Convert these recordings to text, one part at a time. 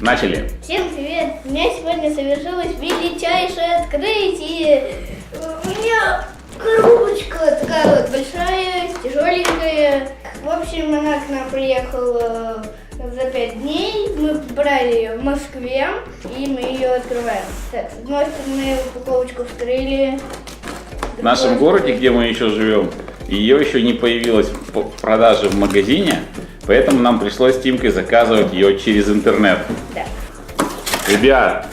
Начали. Всем привет! У меня сегодня совершилось величайшее открытие. У меня коробочка такая вот большая, тяжеленькая. В общем, она к нам приехала за 5 дней. Мы брали ее в Москве, и мы ее открываем. Так, с одной стороны упаковочку вскрыли. В нашем городе, где мы еще живем, ее еще не появилась в продаже в магазине, поэтому нам пришлось с Тимкой заказывать ее через интернет. Да. Ребят,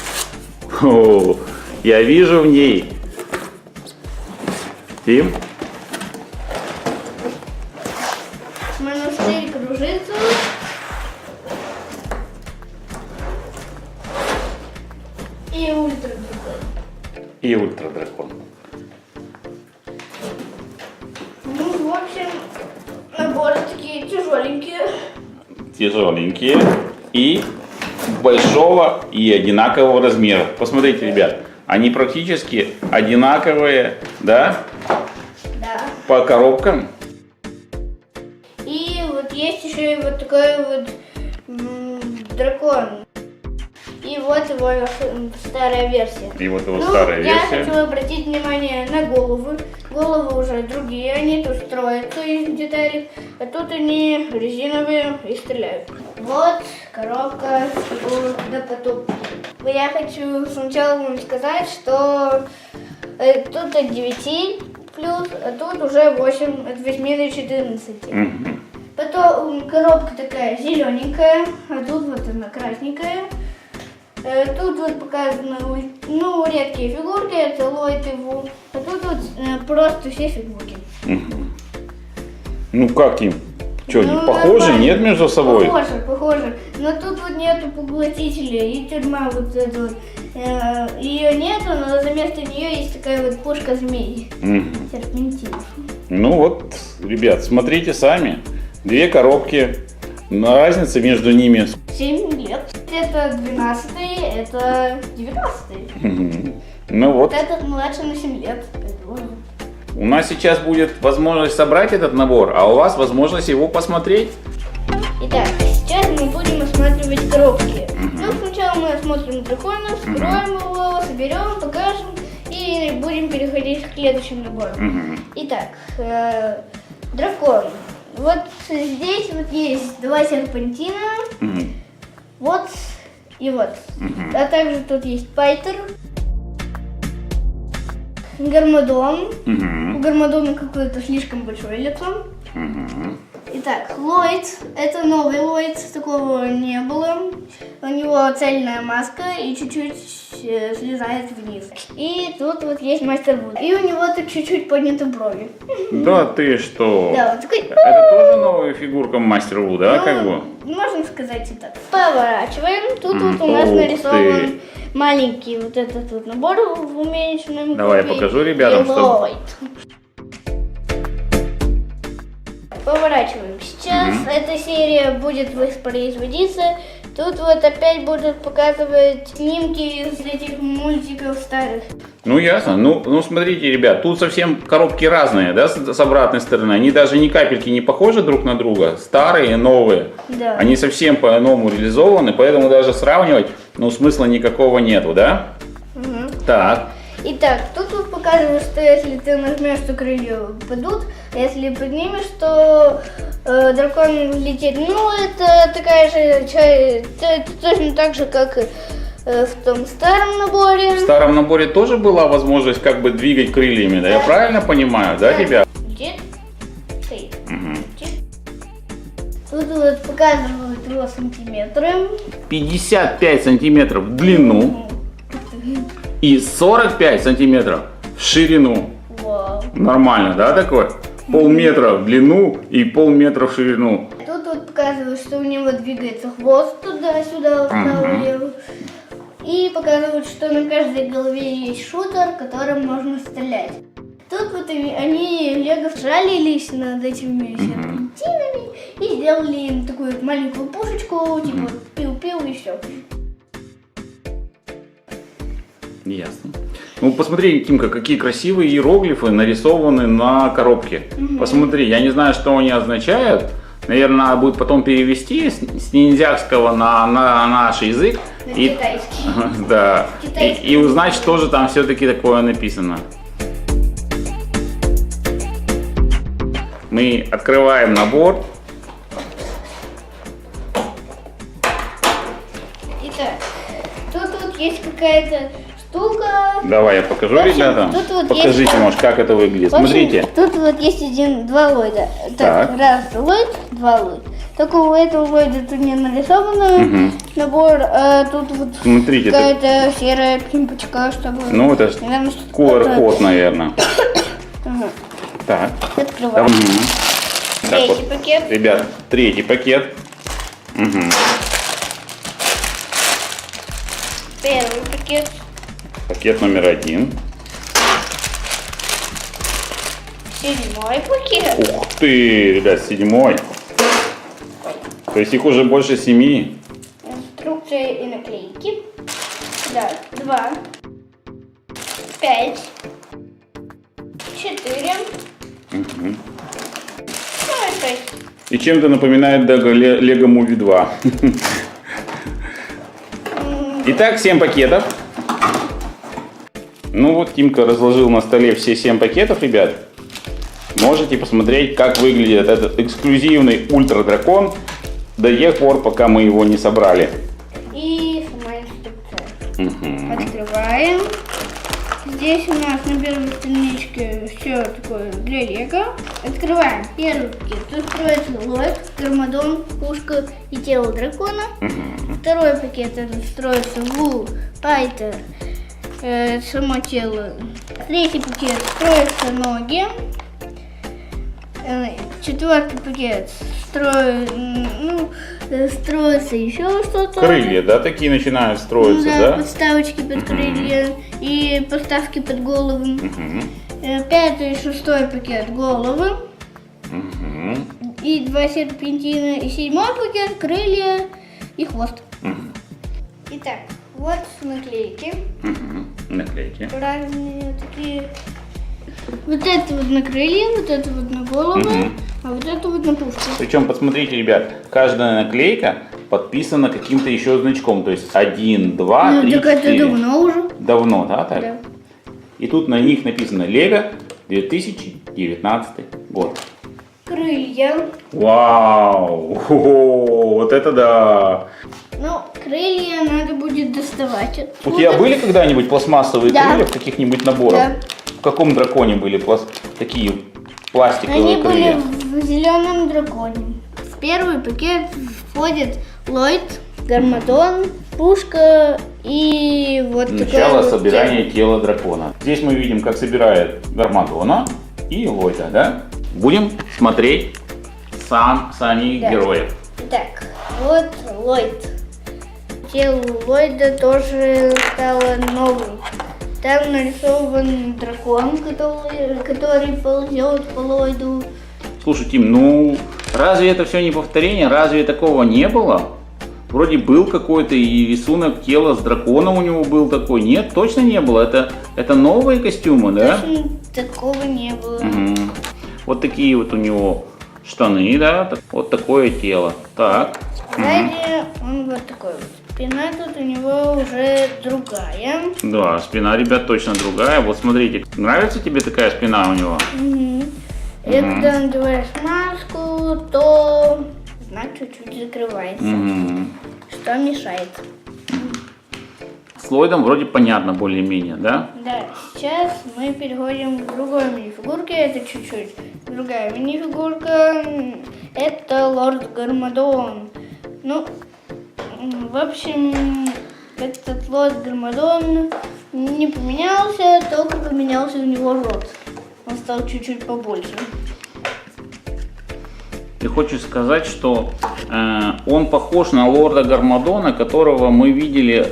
я вижу в ней. Тим? Монастырь кружится. И ультрадракон. И ультрадракон. Ну, в общем, наборы такие тяжеленькие. Тяжеленькие и большого и одинакового размера. Посмотрите, ребят, они практически одинаковые, да? Да. По коробкам. И вот есть еще и вот такой вот дракон. И вот его старая версия. И вот его старая я версия. хочу обратить внимание на головы. Головы уже другие, они тут строятся из деталей, а тут они резиновые и стреляют. Вот коробка до потока. Я хочу сначала вам сказать, что тут от 9 плюс, а тут уже 8, от 8 до 14. Потом коробка такая зелененькая, а тут вот она красненькая. Тут вот показаны, ну, редкие фигурки, это Ллойд и Ву. А тут вот просто все фигурки. Ну как, Тим? Что, Ну, не похожи? нормально. Нет между собой? Похоже. Но тут вот нету поглотителя и тюрьма вот эта вот. Ее нету, но вместо нее есть такая вот пушка змей. Серпентин. Ну вот, ребят, смотрите сами. Две коробки. Разница между ними. 7 лет. Это 12-й, это 19-й. Ну вот. Вот этот младше на 7 лет. У нас сейчас будет возможность собрать этот набор, а у вас возможность его посмотреть. Итак, сейчас мы будем осматривать коробки. Ну, сначала мы осмотрим дракона, вскроем его, соберем, покажем и будем переходить к следующему набору. Итак, дракон. Вот здесь вот есть 2 серпантина, вот и вот. А также тут есть Пайтер. Гармадон. Мгм. У Гармадона какое-то слишком большое лицо. Мгм. Итак, Ллойд. Это новый Ллойд, такого не было. У него цельная маска и чуть-чуть слезает вниз. И тут вот есть Мастер Вуд. И у него тут чуть-чуть подняты брови. Да ты что? Да, он такой... Это тоже новая фигурка Мастер Ву, да, как бы? Можно сказать и так. Поворачиваем. Тут вот у Ух нас ты. нарисован маленький вот этот вот набор в уменьшенном Давай я копии. покажу ребятам, И что- Ллойд. Поворачиваем. Сейчас эта серия будет воспроизводиться. Тут вот опять будут показывать снимки из этих мультиков старых. Ну ясно. Ну смотрите, ребят, тут совсем коробки разные, да, с обратной стороны. Они даже ни капельки не похожи друг на друга. Старые, новые. Да. Они совсем по-новому реализованы, поэтому даже сравнивать, ну, смысла никакого нету, да? Мгм. Так. Итак, тут вот показывают, что если ты нажмешь, то крылья упадут, а если поднимешь, то дракон летит. Ну, это такая же, это точно так же, как в том старом наборе. В старом наборе тоже была возможность как бы двигать крыльями, да? Я Да. правильно понимаю, да, ребят? Где стоит? Мгм. Где? Тут вот показывают его сантиметры. 55 сантиметров в длину и 45 сантиметров в ширину. Вау. Нормально, да, такое? Полметра в длину и полметра в ширину. Тут вот показывают, что у него двигается хвост туда-сюда, вправо-влево. И показывают, что на каждой голове есть шутер, которым можно стрелять. Тут вот они лего сжалились над этими серпантинами и сделали им такую вот маленькую пушечку, типа вот пиу-пиу и все. Ясно. Ну, посмотри, Тимка, какие красивые иероглифы нарисованы на коробке. Посмотри, я не знаю, что они означают. Наверное, надо будет потом перевести с ниндзякского на наш язык. И, Китайский. да, Китайский. и узнать, что же там все-таки такое написано. Мы открываем набор. Итак, тут вот есть какая-то штука. Давай я покажу, В общем, ребята. тут вот Покажите, есть- может, как это выглядит. В общем, Смотрите. тут вот есть два Ллойда. Так, Так. раз Ллойд, два Ллойд. Только у этого Ллойда тут не нарисовано набор, а тут вот Смотрите, какая-то серая пимпочка, чтобы... Ну, это ж наверное, что-то QR-код, наверное. Ага. Так. Открываем. Так Третий вот, пакет. ребят, третий пакет. Мгм. Первый пакет. Пакет номер 1. Седьмой пакет. Ух ты, ребят, 7. То есть их уже больше 7. Инструкция и наклейки. Да, 2. 5. 4. Мгм. Ну и 6. И чем-то напоминает даже Lego Movie 2. Итак, 7 пакетов. Ну вот, Тимка разложил на столе все 7 пакетов, ребят. Можете посмотреть, как выглядит этот эксклюзивный ультра-дракон до тех пор, пока мы его не собрали. И сама инструкция. Мгм. Открываем. Здесь у нас на первой страничке все такое для лего. Открываем первый пакет. Тут строится Ллойд, Гармадон, пушка и тело дракона. Второй пакет это строится Ву, Пайтер, само тело. Третий пакет строятся ноги. Четвертый пакет строится еще что-то. Крылья, да, такие начинают строиться, Ну да? подставочки под крылья и подставки под головы. Мгм. Пятый и шестой пакет головы. Мгм. И 2 серпентина. И 7-й пакет крылья и хвост. Мгм. Итак, вот наклейки. Мгм. Наклейки. Разные такие. Вот это вот на крылья, вот это вот на голову, а вот это вот на пушку. Причем, посмотрите, ребят, каждая наклейка подписана каким-то еще значком. То есть 1, 2, Ну, 3, так это 4. давно уже. Давно, да, так? Да. И тут на них написано Лего 2019 год. Крылья. Вау! О, вот это да! Ну, крылья надо будет доставать. У тебя были когда-нибудь пластмассовые Да. крылья в каких-нибудь наборах? Да. В каком драконе были такие пластиковые Они крылья? были в зеленом драконе. В первый пакет входит Ллойд, Гармадон, пушка и вот Начало такое собирания тела дракона. Здесь мы видим, как собирают Гармадона и Ллойда, да? Будем смотреть сами Да. героев. Так, вот Ллойд. Тело Ллойда тоже стало новым. Там нарисован дракон, который ползет по Ллойду. Слушай, Тим, ну разве это все не повторение? Разве такого не было? Вроде был какой-то и рисунок тела с драконом у него был такой. Нет, точно не было. Это новые костюмы, да? Точно такого не было. Мгм. Вот такие вот у него штаны, да? Вот такое тело. Так. Сзади он вот такой вот. Спина тут у него уже другая. Да, спина, ребят, точно другая. Вот смотрите, нравится тебе такая спина у него? И когда надеваешь маску, то знак чуть-чуть закрывается, Мгм. что мешает. С Ллойдом вроде понятно более-менее, да? Да, сейчас мы переходим к другой минифигурке. Это чуть-чуть другая минифигурка. Это Лорд Гармадон. Ну, в общем, этот Лорд Гармадон не поменялся, только поменялся у него рот. Он стал чуть-чуть побольше. Ты хочешь сказать, что он похож на Лорда Гармадона, которого мы видели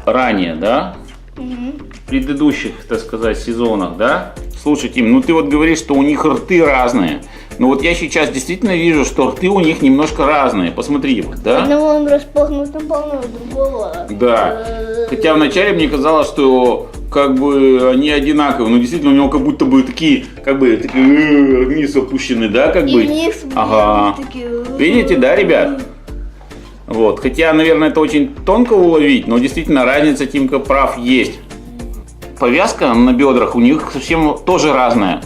ранее, да? В предыдущих, так сказать, сезонах, да? Слушай, Тим, ну ты вот говоришь, что у них рты разные. Но вот я сейчас действительно вижу, что рты у них немножко разные. Посмотри, вот, да? Одного он распахнут на полную, другого. Да. Хотя вначале мне казалось, что как бы они одинаковые, но действительно у него как будто бы такие, как бы такие вниз опущены, да, как И бы. вниз, Ага. такие. Видите, да, ребят? Вот. Хотя, наверное, это очень тонко уловить, но действительно разница, Тимка прав, есть. Повязка на бедрах у них совсем тоже разная.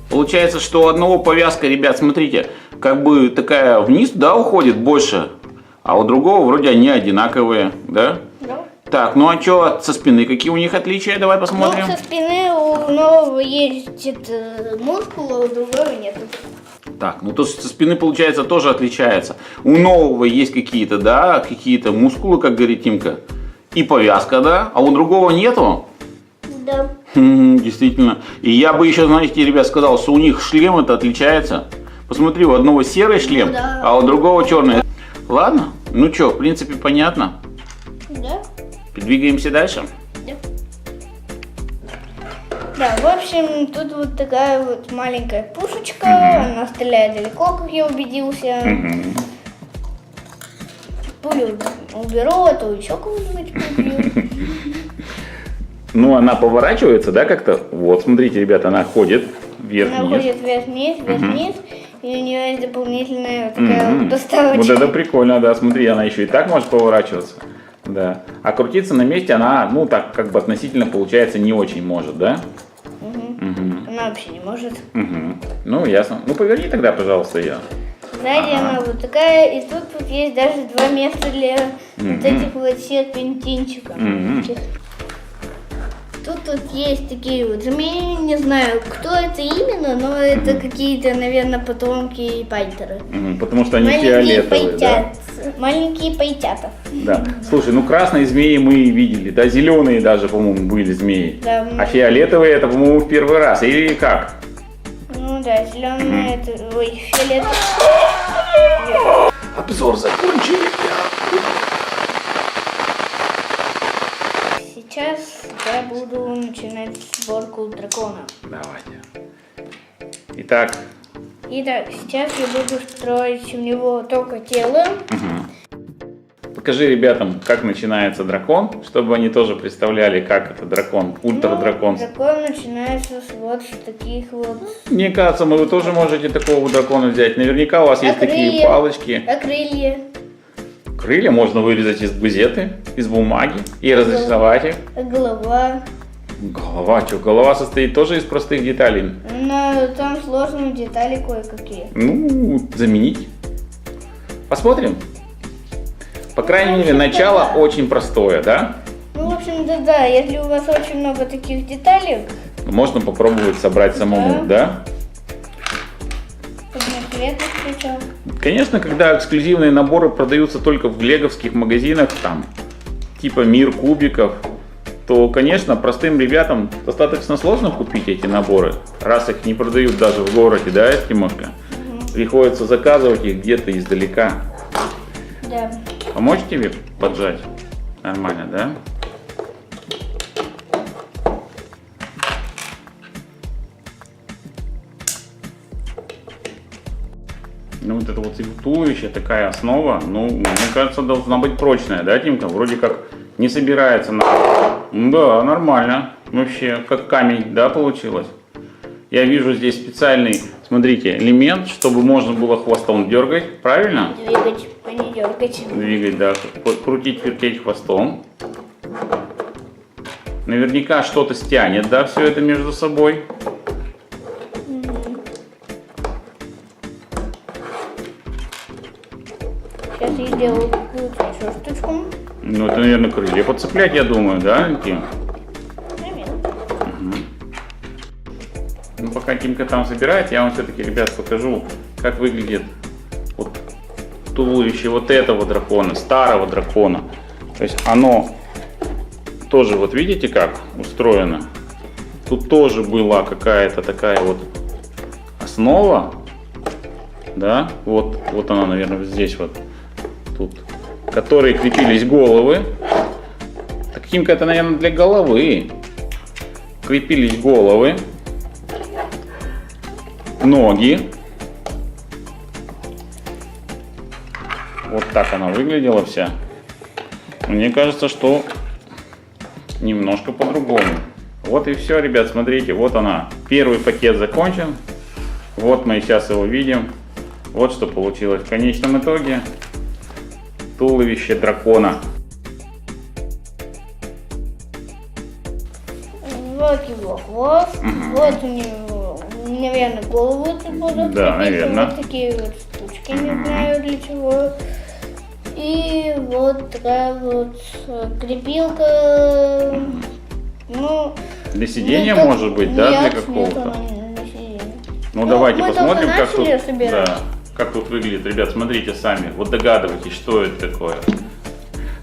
Получается, что у одного повязка, ребят, смотрите, как бы такая вниз, да, уходит больше, а у другого вроде они одинаковые, да? Да. Так, ну а что со спины? Какие у них отличия? Давай посмотрим. Ну, со спины у нового есть мускула, у другого нет. Так, ну то со спины, получается, тоже отличается. У нового есть какие-то, да, какие-то мускулы, как говорит Тимка, и повязка, да, а у другого нету. Да. Действительно. И я бы еще, знаете, ребят, сказал, что у них шлем это отличается. Посмотри, у одного серый шлем, Ну да. а у другого черный. Ладно, ну что, в принципе, понятно. Да. Двигаемся дальше. Да. Да, в общем, тут вот такая вот маленькая пушечка, она стреляет далеко, как я убедился. Пулю уберу, а то еще кого-нибудь убью. Ну, она поворачивается, да, как-то? Вот, смотрите, ребята, она ходит Она вверх-вниз. ходит вверх-вниз, и у нее есть дополнительная вот такая вот доставочка. Вот это прикольно, да, смотри, она еще и так может поворачиваться. Да. А крутиться на месте она, ну, так, как бы относительно, получается, не очень может, да? Она вообще не может. Ну, ясно. Ну, поверни тогда, пожалуйста, ее. Сзади она вот такая, и тут есть даже два места для вот этих вот серпентинчиков. Тут есть такие вот змеи, не знаю, кто это именно, но это какие-то, наверное, потомки пайтеры. Потому что они фиолетовые, да? Маленькие пайтята. Да. Слушай, ну красные змеи мы видели, да, зеленые даже, по-моему, были змеи. Да. А фиолетовые это, по-моему, в первый раз. Или как? Ну да, зеленые это, ой, фиолетовые. Обзор закончили. Сейчас я буду начинать сборку дракона. Давайте. Итак, Итак, сейчас я буду строить у него только тело. покажи ребятам, как начинается дракон, чтобы они тоже представляли, как это дракон, ультрадракон. Дракон начинается вот с таких вот. Мне кажется, вы тоже можете такого дракона взять. Наверняка у вас есть такие крылья? палочки. А крылья? Крылья можно вырезать из газеты, из бумаги и разрисовать их. А голова? Голова, что? Голова состоит тоже из простых деталей. Но там сложные детали кое-какие. Ну, заменить. Посмотрим. По крайней мере, вообще-то начало да. очень простое, да? Ну, в общем-то, да, если у вас очень много таких деталей, можно попробовать собрать самому, да? Одноцветных причем. Конечно, когда эксклюзивные наборы продаются только в леговских магазинах, там, типа Мир кубиков, то, конечно, простым ребятам достаточно сложно купить эти наборы, раз их не продают даже в городе, да, Тимошка? Приходится заказывать их где-то издалека. Да. Помочь тебе поджать? Нормально, да? Ну вот это вот туловище, такая основа, ну, мне кажется, должна быть прочная, да, Тимка? Вроде как не собирается на... Да, нормально. Вообще, как камень, да, получилось? Я вижу здесь специальный, смотрите, элемент, чтобы можно было хвостом дергать, правильно? Двигать, а не дергать. Двигать, да, крутить, вертеть хвостом. Наверняка что-то стянет, да, все это между собой. Сейчас я сделаю какую-то еще штучку. Ну, это, наверное, крылья подцеплять, я думаю, да, Тим? Ну, пока Тимка там собирает, я вам все-таки, ребят, покажу, как выглядит вот туловище вот этого дракона, старого дракона. То есть оно тоже, вот видите, как устроено? Тут тоже была какая-то такая вот основа, да, вот она, наверное, вот здесь вот, тут, к которой крепились головы. Так, Тимка, это, наверное, для головы. Крепились головы. Ноги. Вот так она выглядела вся. Мне кажется, что немножко по-другому. Вот и все, ребят, смотрите, вот она. Первый пакет закончен. Вот мы сейчас его видим. Вот что получилось в конечном итоге. Туловище дракона. Вот его хвост, вот у него, наверное, голову будут. Да, наверное. Вот такие вот штучки, не знаю для чего. И вот такая вот крепилка. Ну, Для сидения, ну, может быть, да, для нет, какого-то? Нет, она не сиденья. Ну, давайте мы посмотрим, только как тут, начали собирать. да, как тут выглядит. Ребят, смотрите сами. Вот догадывайтесь, что это такое.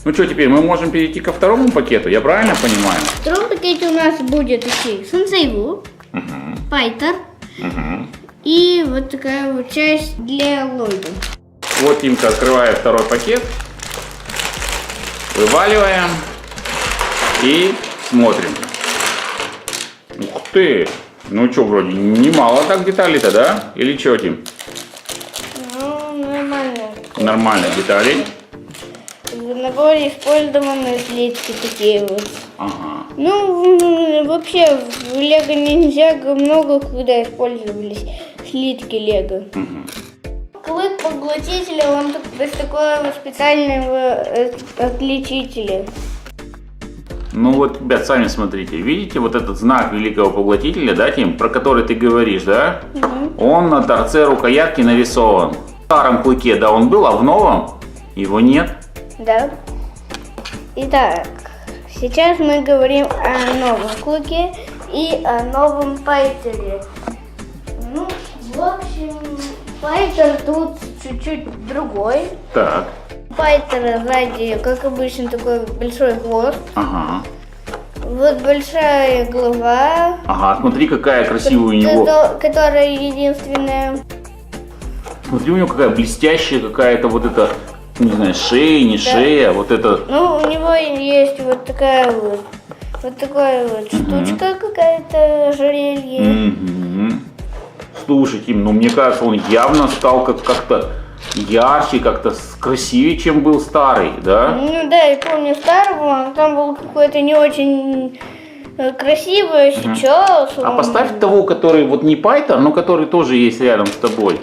Ну что, теперь мы можем перейти ко второму пакету, я правильно понимаю? В втором пакете у нас будет идти Сенсейву, Пайтер и вот такая вот часть для Ллойда. Вот Тимка открывает второй пакет. Вываливаем. И смотрим. Ух ты! Ну что, вроде немало так деталей-то, да? Или что, Тим? Ну, нормально. Нормально деталей. В наборе использованы слитки такие вот. Ага. Ну, вообще в Лего Ниндзяго много когда использовались слитки Лего. Клык поглотителя, он без такого вот специального отличителя. Ну вот, ребят, сами смотрите. Видите вот этот знак великого поглотителя, да, Тим, про который ты говоришь, да? Он на торце рукоятки нарисован. В старом клыке, да, он был, а в новом его нет. Да. Итак, сейчас мы говорим о новом клыке и о новом Пайтере. Ну, в общем, Пайтер тут чуть-чуть другой. Так. У Пайтера сзади, как обычно, такой большой хвост. Ага. Вот большая голова. Ага, смотри, какая красивая у него. Которая единственная. Смотри, у него какая блестящая какая-то вот эта, не знаю, шея, не шея, вот это. Ну, у него есть вот такая вот такая вот штучка какая-то, ожерелье. Слушай, Тим, ну мне кажется, он явно стал как-то ярче, как-то красивее, чем был старый, да? Ну да, я помню старого, он там был какой-то не очень красивый, сейчас. А поставь того, который вот не Пайтер, но который тоже есть рядом с тобой.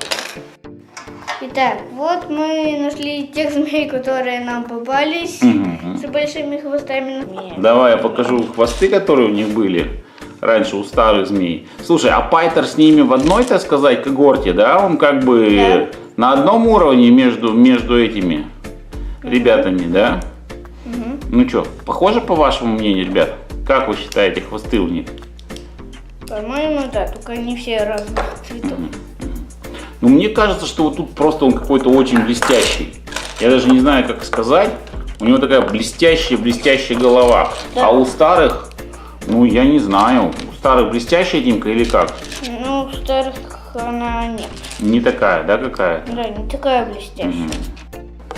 Итак, вот мы нашли тех змей, которые нам попались с большими хвостами. Давай я покажу хвосты, которые у них были раньше у старых змей. Слушай, а Пайтер с ними в одной, так сказать, когорте, да? Он как бы на одном уровне между этими ребятами, да? Ну что, похоже по вашему мнению, ребят? Как вы считаете, хвосты у них? По-моему, да, только не все разных цветов. Ну, мне кажется, что вот тут просто он какой-то очень блестящий. Я даже не знаю, как сказать. У него такая блестящая голова. Да. А у старых, ну, я не знаю. У старых блестящая, Димка, или как? Ну, у старых она нет. Не такая, да, какая? Да, не такая блестящая.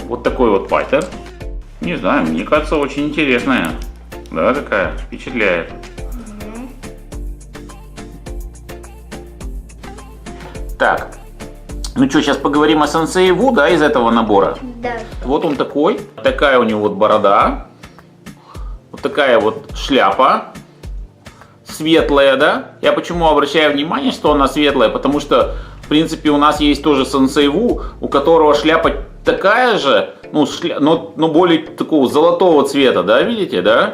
Вот такой вот пайтер. Не знаю, мне кажется, очень интересная. Да, такая, впечатляет. Так, ну что, сейчас поговорим о Сенсей Ву, да, из этого набора. Да. Вот он такой, такая у него вот борода, вот такая вот шляпа, светлая, да. Я почему обращаю внимание, что она светлая, потому что, в принципе, у нас есть тоже Сенсей Ву, у которого шляпа такая же, ну, но более такого золотого цвета, да, видите, да?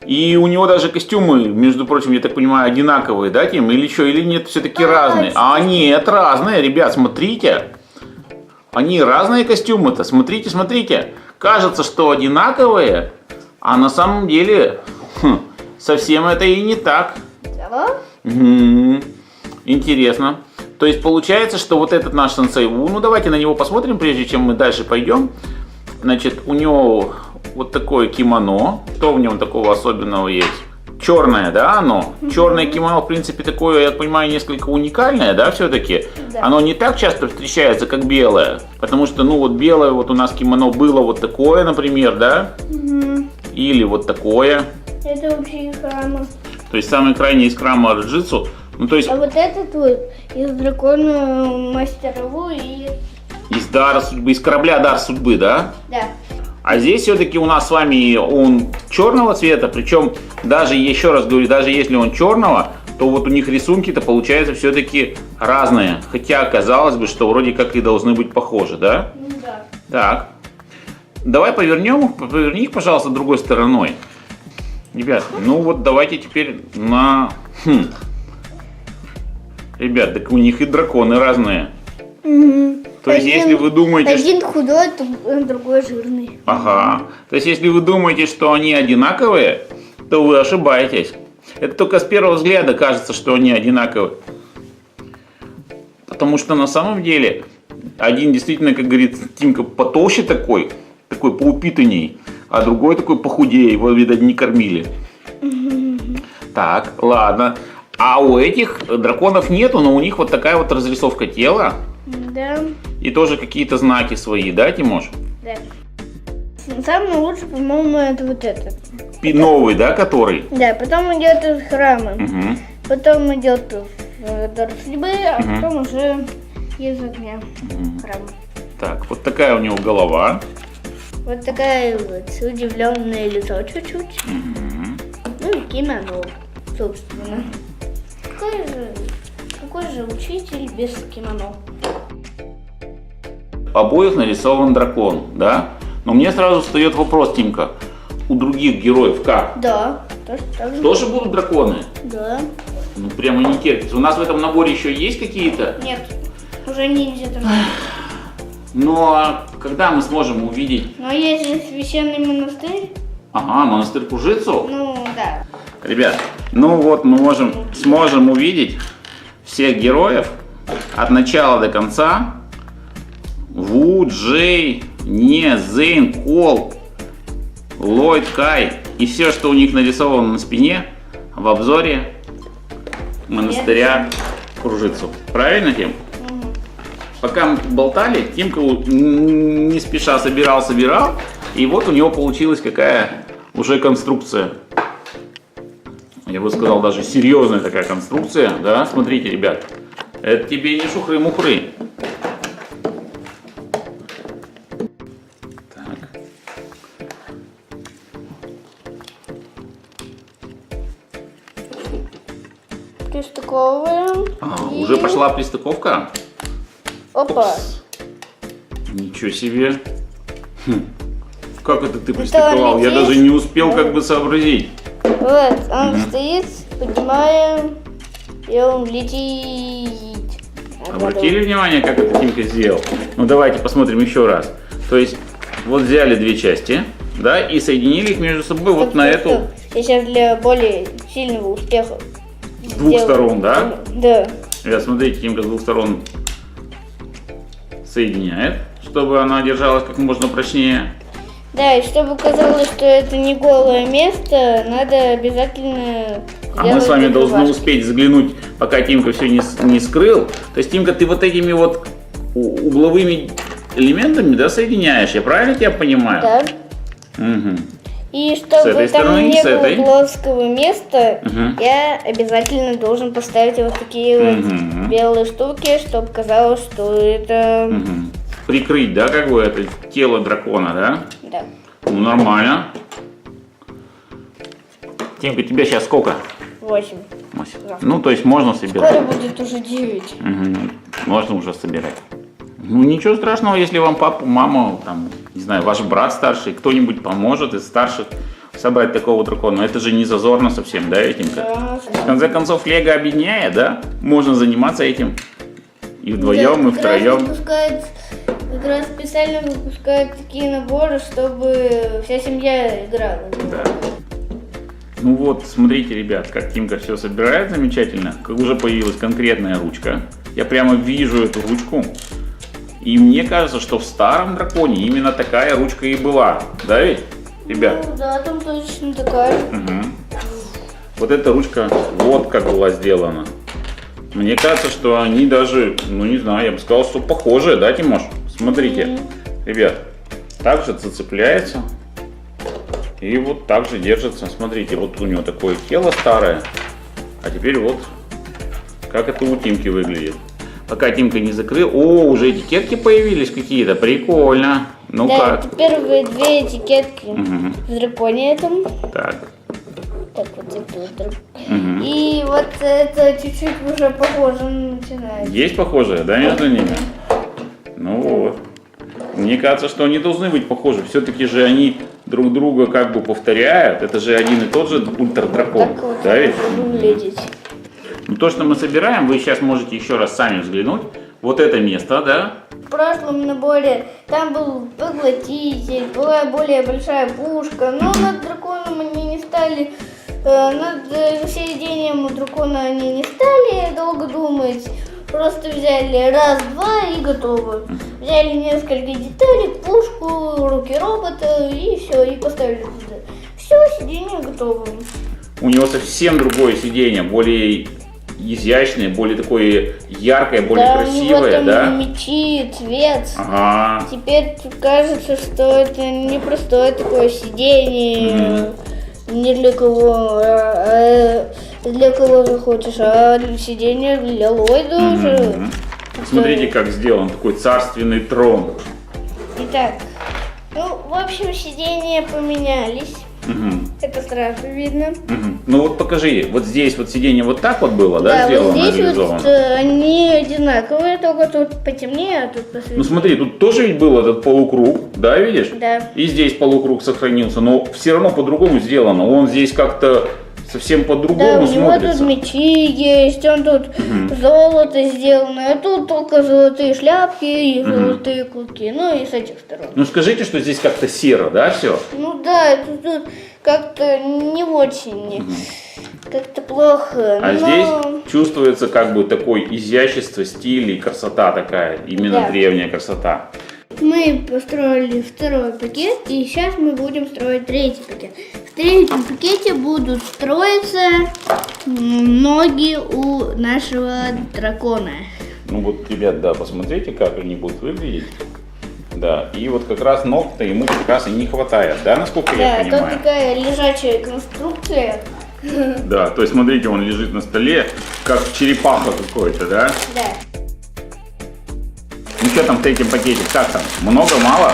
И у него даже костюмы, между прочим, я так понимаю, одинаковые, да, Тим? Или что, или нет, все-таки разные? А нет, разные, ребят, смотрите. Они разные костюмы-то, смотрите, смотрите. Кажется, что одинаковые, а на самом деле совсем это и не так. Да? Интересно. То есть получается, что вот этот наш Сенсей Ву, ну давайте на него посмотрим, прежде чем мы дальше пойдем. Значит, у него вот такое кимоно. Что в нем такого особенного есть? Черное, да, оно? Черное кимоно, в принципе, такое, я понимаю, несколько уникальное, да, все-таки? Да. Оно не так часто встречается, как белое. Потому что, ну, вот белое, вот у нас кимоно было вот такое, например, да? Или вот такое. Это вообще из храма. То есть самый крайний из храма Роджитсу. Ну, то есть А вот этот вот из дракона мастера Ву и... из дара судьбы, из корабля дар судьбы, да? Да. А здесь все-таки у нас с вами он черного цвета, причем даже, еще раз говорю, даже если он черного, то вот у них рисунки-то получаются все-таки разные. Хотя казалось бы, что вроде как и должны быть похожи, да? Ну да. Так, давай поверни их, пожалуйста, другой стороной. Ребят, ну вот давайте теперь на... Ребят, так у них и драконы разные. То есть, если вы думаете... Один худой, другой жирный. Ага. То есть, если вы думаете, что они одинаковые, то вы ошибаетесь. Это только с первого взгляда кажется, что они одинаковые. Потому что на самом деле один действительно, как говорит Тимка, потолще такой поупитанней, а другой такой похудее, его, видать, не кормили. Так, ладно. А у этих драконов нету, но у них вот такая вот разрисовка тела. Да. И тоже какие-то знаки свои, да, Тимош? Да. Самый лучший, по-моему, это вот этот. Новый, да, который? Да, потом идет из храма. Угу. Потом идет дар судьбы, а потом уже из огня храма. Так, вот такая у него голова. Вот такая вот удивленное лицо чуть-чуть. Ну и кимоно, собственно. Какой же учитель без кимоно? Обоих нарисован дракон, да? Но мне сразу встает вопрос, Тимка, у других героев как? Да, так же. Тоже будут драконы? Да. Ну прямо не терпится. У нас в этом наборе еще есть какие-то? Нет, уже ниндзя тоже. Ну а когда мы сможем увидеть? Но есть же священный монастырь. Ага, монастырь Кужицу? Ну да. Ребят, ну вот мы сможем увидеть всех героев от начала до конца. Ву, Джей, Не, Зейн, Кол, Ллойд, Кай и все, что у них нарисовано на спине в обзоре монастыря Кужицу. Правильно, Тим? Пока мы болтали, Тимка не спеша собирал, и вот у него получилась какая уже конструкция. Я бы сказал, даже серьезная такая конструкция, да? Смотрите, ребят, это тебе не шухры-мухры. Так. Пристыковываем. И- Уже пошла пристыковка? Опа. Ничего себе. Как это ты пристыковал? Я летит. даже не успел как бы сообразить. Вот, он стоит, поднимаем, и он летит. Обратили внимание, как это Тимка сделал? Ну давайте посмотрим еще раз. То есть вот взяли две части, да, и соединили их между собой вот на эту. Сейчас для более сильного успеха С двух сторон, да? Да. Ребят, смотрите, Тимка с двух сторон соединяет, чтобы она держалась как можно прочнее. Да, и чтобы казалось, что это не голое место, надо обязательно А мы с вами должны успеть заглянуть, пока Тимка все не скрыл. То есть, Тимка, ты вот этими вот угловыми элементами, да, соединяешь? Я правильно тебя понимаю? Да. Угу. И чтобы этой там стороны, не с этой. было плоского места, Угу. я обязательно должен поставить вот такие вот Мгм. белые штуки, чтобы казалось, что это... Угу. Прикрыть, да, как бы это тело дракона, да? Да. Ну, нормально. Тимка, тебе сейчас сколько? 8. Мася? Ну, то есть можно собирать. Скоро будет уже 9. Мгм. Можно уже собирать. Ну, ничего страшного, если вам папа, мама, там, не знаю, ваш брат старший, кто-нибудь поможет из старших собрать такого дракона. Но это же не зазорно совсем, да, Тимка? Да. В конце концов, Лего объединяет, да? Можно заниматься этим и вдвоем, и втроем. Как раз специально выпускают такие наборы, чтобы вся семья играла. Да. Ну вот, смотрите, ребят, как Тимка все собирает замечательно. Как уже появилась конкретная ручка. Я прямо вижу эту ручку. И мне кажется, что в старом драконе именно такая ручка и была. Да ведь, ребят? Ну, да, там точно такая. Угу. Вот эта ручка вот как была сделана. Мне кажется, что они даже, ну не знаю, я бы сказал, что похожие, да, Тимош? Смотрите, ребят, так же зацепляется. И вот так же держится. Смотрите, вот у него такое тело старое. А теперь вот как это у Тимки выглядит. Пока Тимка не закрыл. О, уже этикетки появились какие-то. Прикольно. Ну Да, как? это первые две этикетки Мгм. в драконе этом. Так. Так, вот это вот. Мгм. И вот это чуть-чуть уже похоже начинает. Есть похожие, да, между ними? Ну вот. Мне кажется, что они должны быть похожи. Все-таки же они друг друга как бы повторяют. Это же один и тот же ультрадракон. Так вот Да ведь? выглядеть. Ну, то, что мы собираем, вы сейчас можете еще раз сами взглянуть. Вот это место, да? В прошлом наборе там был поглотитель, была более большая пушка, но над драконом они не стали, над воссоединением у дракона они не стали долго думать. Просто взяли раз-два и готово. Взяли несколько деталей, пушку, руки робота и все, и поставили туда. Все, сиденье готово. У него совсем другое сиденье, более изящное, более такое яркое, более Да, красивое, у него там да? мечи, цвет. Ага. Теперь кажется, что это не простое такое сиденье, не для кого, для кого захочешь, а сиденье для Ллойда уже. Мгм. Смотрите, как сделан такой царственный трон. Итак, ну, в общем, сиденья поменялись. Мгм. Это сразу видно. Мгм. Ну вот покажи, вот здесь вот сиденье вот так вот было, да, Да, сделано, вот здесь реализовано? вот они одинаковые, только тут потемнее, а тут посветлее. Ну смотри, тут тоже ведь был этот полукруг, да, видишь? Да. И здесь полукруг сохранился, но все равно по-другому сделано. Он здесь как-то совсем Да, по-другому у него смотрится. тут мечи есть, он тут золото сделано, а тут только золотые шляпки и золотые клыки, ну и с этих сторон. Ну скажите, что здесь как-то серо, да, все? Ну да, это тут как-то не очень, как-то плохо, А но... здесь чувствуется как бы такое изящество, стиль и красота такая, именно Да. древняя красота. Мы построили второй пакет, и сейчас мы будем строить третий пакет. В третьем пакете будут строиться ноги у нашего дракона. Ну вот, ребят, да, посмотрите, как они будут выглядеть. Да, и вот как раз ног-то ему как раз и не хватает, да, насколько я Да, тут понимаю? такая лежачая конструкция. Да, то есть смотрите, он лежит на столе, как черепаха какой-то, да? Да. Ну что там в третьем пакете, как там, много, мало?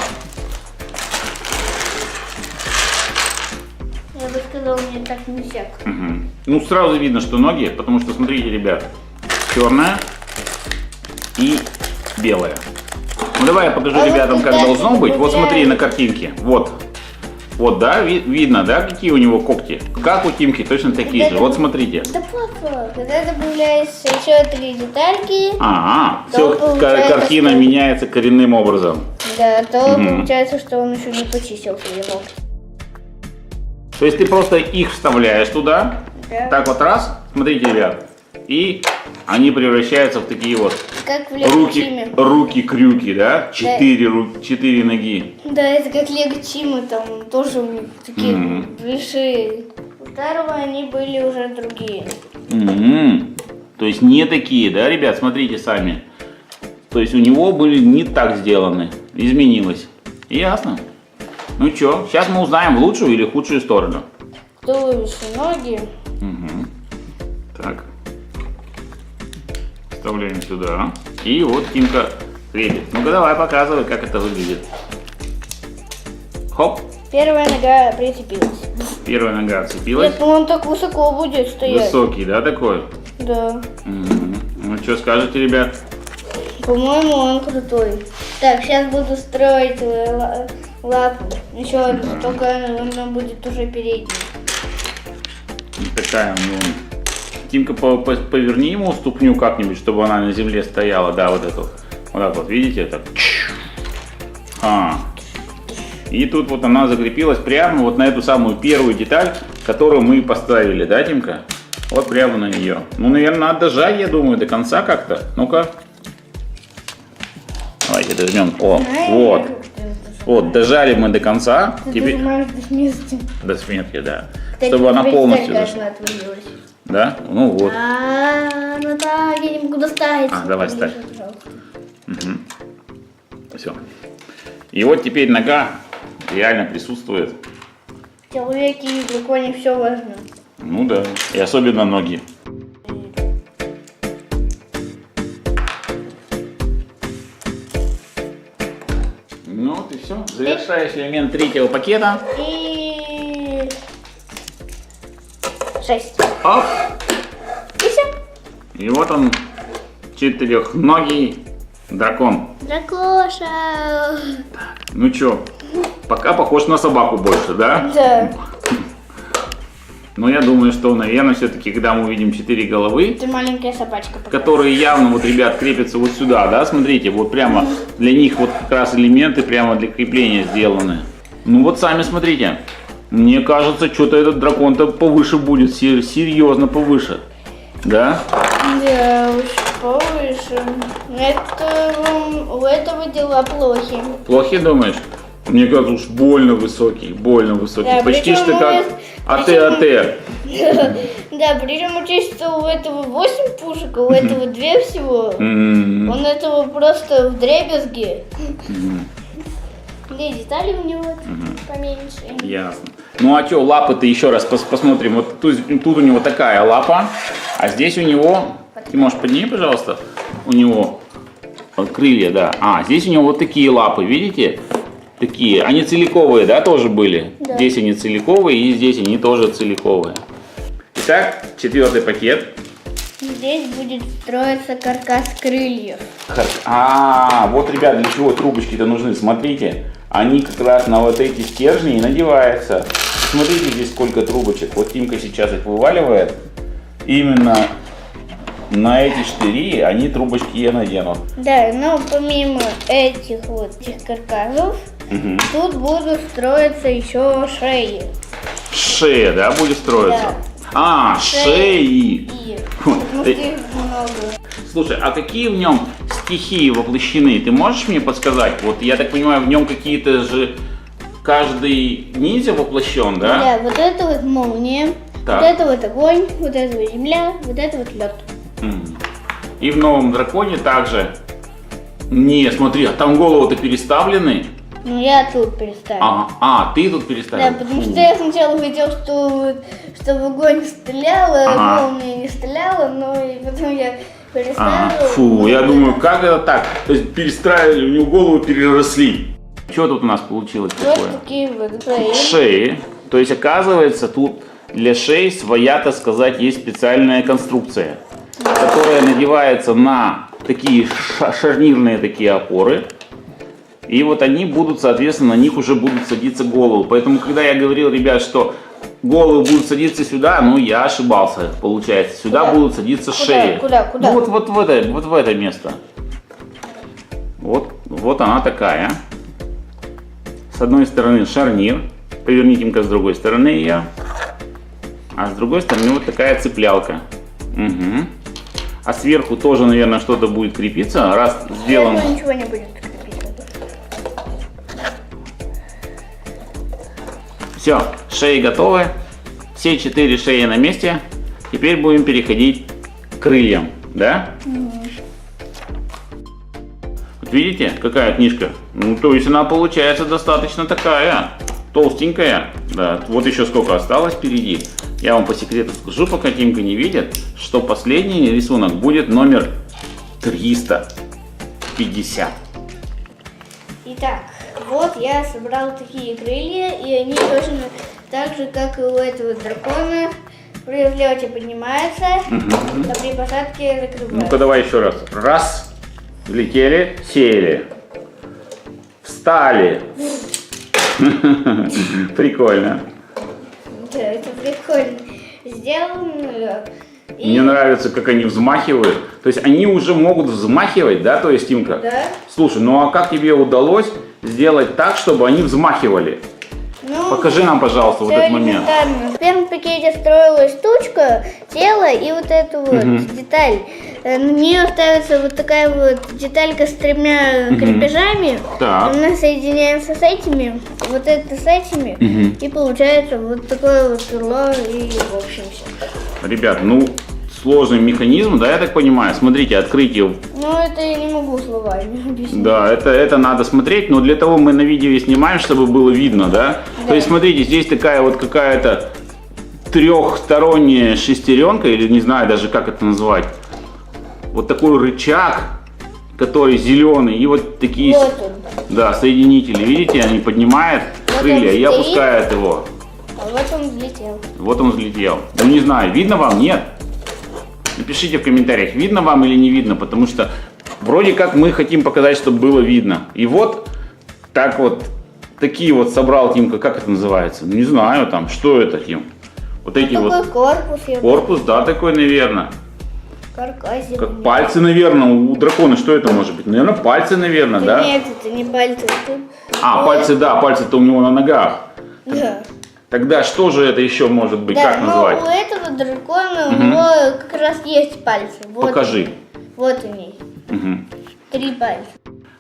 Я бы сказал, не так не сяк. Мгм. Ну сразу видно, что ноги, потому что смотрите, ребят, черная и белая. Ну давай я покажу А вот ребятам, как куда должно ты быть. Вот смотри добавляешь? на картинке, вот. Вот, да, видно, да, какие у него когти? Как у Тимки, точно такие же. Вот смотрите. Да папа, когда добавляется еще 3 детальки, Ага, То все, получается, картина что- меняется коренным образом. да, то Мгм. получается, что он еще не почистил свои ногти. То есть ты просто их вставляешь туда, Да. так вот раз, Смотрите, ребят. И они превращаются в такие вот Как в Лего Тиме. руки-крюки, да? Четыре ноги. Да, это как Лего Тима, там тоже у них такие большие. У старого они были уже другие. То есть не такие, да, ребят? Смотрите сами. То есть у него были не так сделаны. Изменилось. Ясно. Ну что, сейчас мы узнаем в лучшую или худшую сторону. Кто выше ноги? Так. Вставляем сюда. И вот Тимка крепит. Ну-ка давай показывай, как это выглядит. Хоп. Первая нога прицепилась. Первая нога отцепилась. Нет, ну он так высоко будет стоять. Высокий, да, такой? Да. Ну что скажете, ребят? По-моему, он крутой. Так, сейчас буду строить лапу. Еще одну, только она будет уже передней. Такая у него. Тимка, поверни ему ступню как-нибудь, чтобы она на земле стояла. Да, вот эту. Вот так вот, видите? Так. И тут вот она закрепилась прямо вот на эту самую первую деталь, которую мы поставили, да, Тимка? Вот прямо на нее. Ну, наверное, надо дожать, я думаю, до конца как-то. Ну-ка. Давайте дожмем. О, вот. Вот, дожали мы до конца. Теперь до смерти. До смерти, да. Чтобы она полностью зашла. Да? Ну вот. Ну так, я не могу достать. Давай ставь. Все. И вот теперь нога реально присутствует. В человеке и в драконе все важно. Ну да. И особенно ноги. Ну вот и все. Завершающий элемент третьего пакета. И 6. Оп. И все. И вот он, четырехногий дракон. Дракоша. Ну чё, пока похож на собаку больше, да? Да. Но я думаю, что, наверное, все-таки, когда мы увидим 4 головы, Ты маленькая собачка. которые явно, вот, ребят, крепятся вот сюда, да, смотрите, вот прямо для них вот как раз элементы прямо для крепления сделаны. Ну вот сами смотрите, мне кажется, что-то этот дракон-то повыше будет, серьезно повыше, да? Да, уж повыше. У этого дела плохи. Плохи, думаешь? Мне кажется, уж больно высокий, Да, почти что как АТ. Да, причем учесть, что у этого 8 пушек, а у этого 2 всего. Он этого просто вдребезги. Где детали у него поменьше. Ясно. Ну а что, лапы-то еще раз посмотрим. Вот тут у него такая лапа, а здесь у него, ты можешь подними, пожалуйста, у него крылья, да. А, здесь у него вот такие лапы, видите? Такие, они целиковые, да, тоже были? Да. Здесь они целиковые, и здесь они тоже целиковые. Итак, 4-й пакет. Здесь будет строиться каркас крыльев. Вот, ребят, для чего трубочки-то нужны, смотрите. Они как раз на вот эти стержни и надеваются. Смотрите, здесь сколько трубочек. Вот Тимка сейчас их вываливает. Именно на эти штыри они трубочки и наденут. Да, но помимо этих каркасов, тут будут строиться еще шеи. Шея, да, будет строиться? Да. Шеи. Их много. Слушай, а какие в нем стихии воплощены? Ты можешь мне подсказать? Вот я так понимаю, в нем какие-то же каждый ниндзя воплощен, да? Да, вот это вот молния, так. Вот это вот огонь, вот это вот земля, вот это вот лед. И в новом драконе также. Не, смотри, а там головы-то переставлены. Ну я тут переставила. Ты тут переставила? Да, потому что я сначала хотел, чтобы огонь стрелял, а молния не стреляла, но и потом я переставила. Я думаю, как это так? То есть перестраивали, у него голову переросли. Что тут у нас получилось вот такое? Такие вот шеи. То есть оказывается, тут для шеи своя, так сказать, есть специальная конструкция, которая надевается на такие шарнирные такие опоры. И вот они будут, соответственно, на них уже будут садиться головы. Поэтому, когда я говорил, ребят, что головы будут садиться сюда, ну я ошибался, получается. Сюда будут садиться шеи. Куда? Ну вот в это место. Вот она такая. С одной стороны шарнир. Поверните-ка с другой стороны ее. А с другой стороны вот такая цеплялка. Угу. А сверху тоже, наверное, что-то будет крепиться, раз сделан. Сверху ничего не будет крепиться. Все, шеи готовы. Все 4 шеи на месте. Теперь будем переходить к крыльям, да? Вот видите, какая книжка? Ну, то есть она получается достаточно такая толстенькая. Да, вот еще сколько осталось впереди. Я вам по секрету скажу, пока Тимка не видит, что последний рисунок будет номер 350. Итак, вот я собрал такие крылья, и они точно так же, как и у этого дракона, при взлете поднимаются, а при посадке закрываются. Ну-ка давай еще раз. Раз, взлетели, сели, встали. Прикольно. Да, это прикольно. Сделано. Мне нравится, как они взмахивают. То есть они уже могут взмахивать, да, то есть, Тимка? Да. Слушай, ну а как тебе удалось сделать так, чтобы они взмахивали? Ну, Покажи нам, пожалуйста, вот всё этот момент. элементарно. В первом пакете строилась штучка, тело и вот эту вот деталь. На нее ставится вот такая вот деталька с 3 крепежами. Так. Мы соединяемся с этими, вот это с этими, и получается вот такое вот крыло и в общем все. Ребят, ну сложный механизм, да, я так понимаю. Смотрите, открытие. Ну это я не могу словами объяснить. Да, это надо смотреть, но для того мы на видео и снимаем, чтобы было видно, да? То есть, смотрите, здесь такая вот какая-то трехсторонняя шестеренка, или не знаю даже как это назвать. Вот такой рычаг, который зеленый, и вот такие, Вот он. да, соединители, видите, они поднимают Вот крылья он и стоит. опускают его. А вот он взлетел. Вот он взлетел. Да не знаю, видно вам, нет? Напишите в комментариях, видно вам или не видно, потому что вроде как мы хотим показать, чтобы было видно. И вот так вот, такие вот собрал Тимка, как это называется? Не знаю там, что это, Тим? Вот эти Такой вот, корпус. Я корпус, да, такой, наверное. Каркас. Как пальцы, наверное, у дракона, что это может быть? Наверное, пальцы, наверное, да? Нет, это не пальцы. Это... А, пальцы, да, пальцы-то у него на ногах. Да. Тогда что же это еще может быть, Да, как но называть? у этого дракона у него как раз есть пальцы. Вот Покажи. они. Вот они. Мгм. 3 пальца.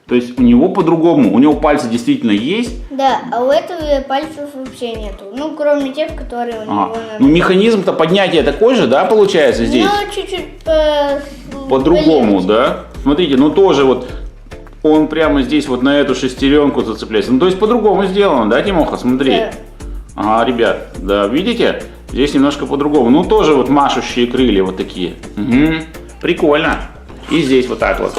То есть у него по-другому, у него пальцы действительно есть. Да, а у этого пальцев вообще нету. Ну, кроме тех, которые у него Ага. на Ну механизм-то поднятия такой же, да, получается здесь? Ну, чуть-чуть По-другому, полегче. да? Смотрите, ну тоже вот он прямо здесь вот на эту шестеренку зацепляется. Ну то есть по-другому сделано, да, Тимоха? Смотри. Да. Ага, ребят, да, видите? Здесь немножко по-другому. Ну тоже вот машущие крылья вот такие. Угу. Прикольно. И здесь вот так вот.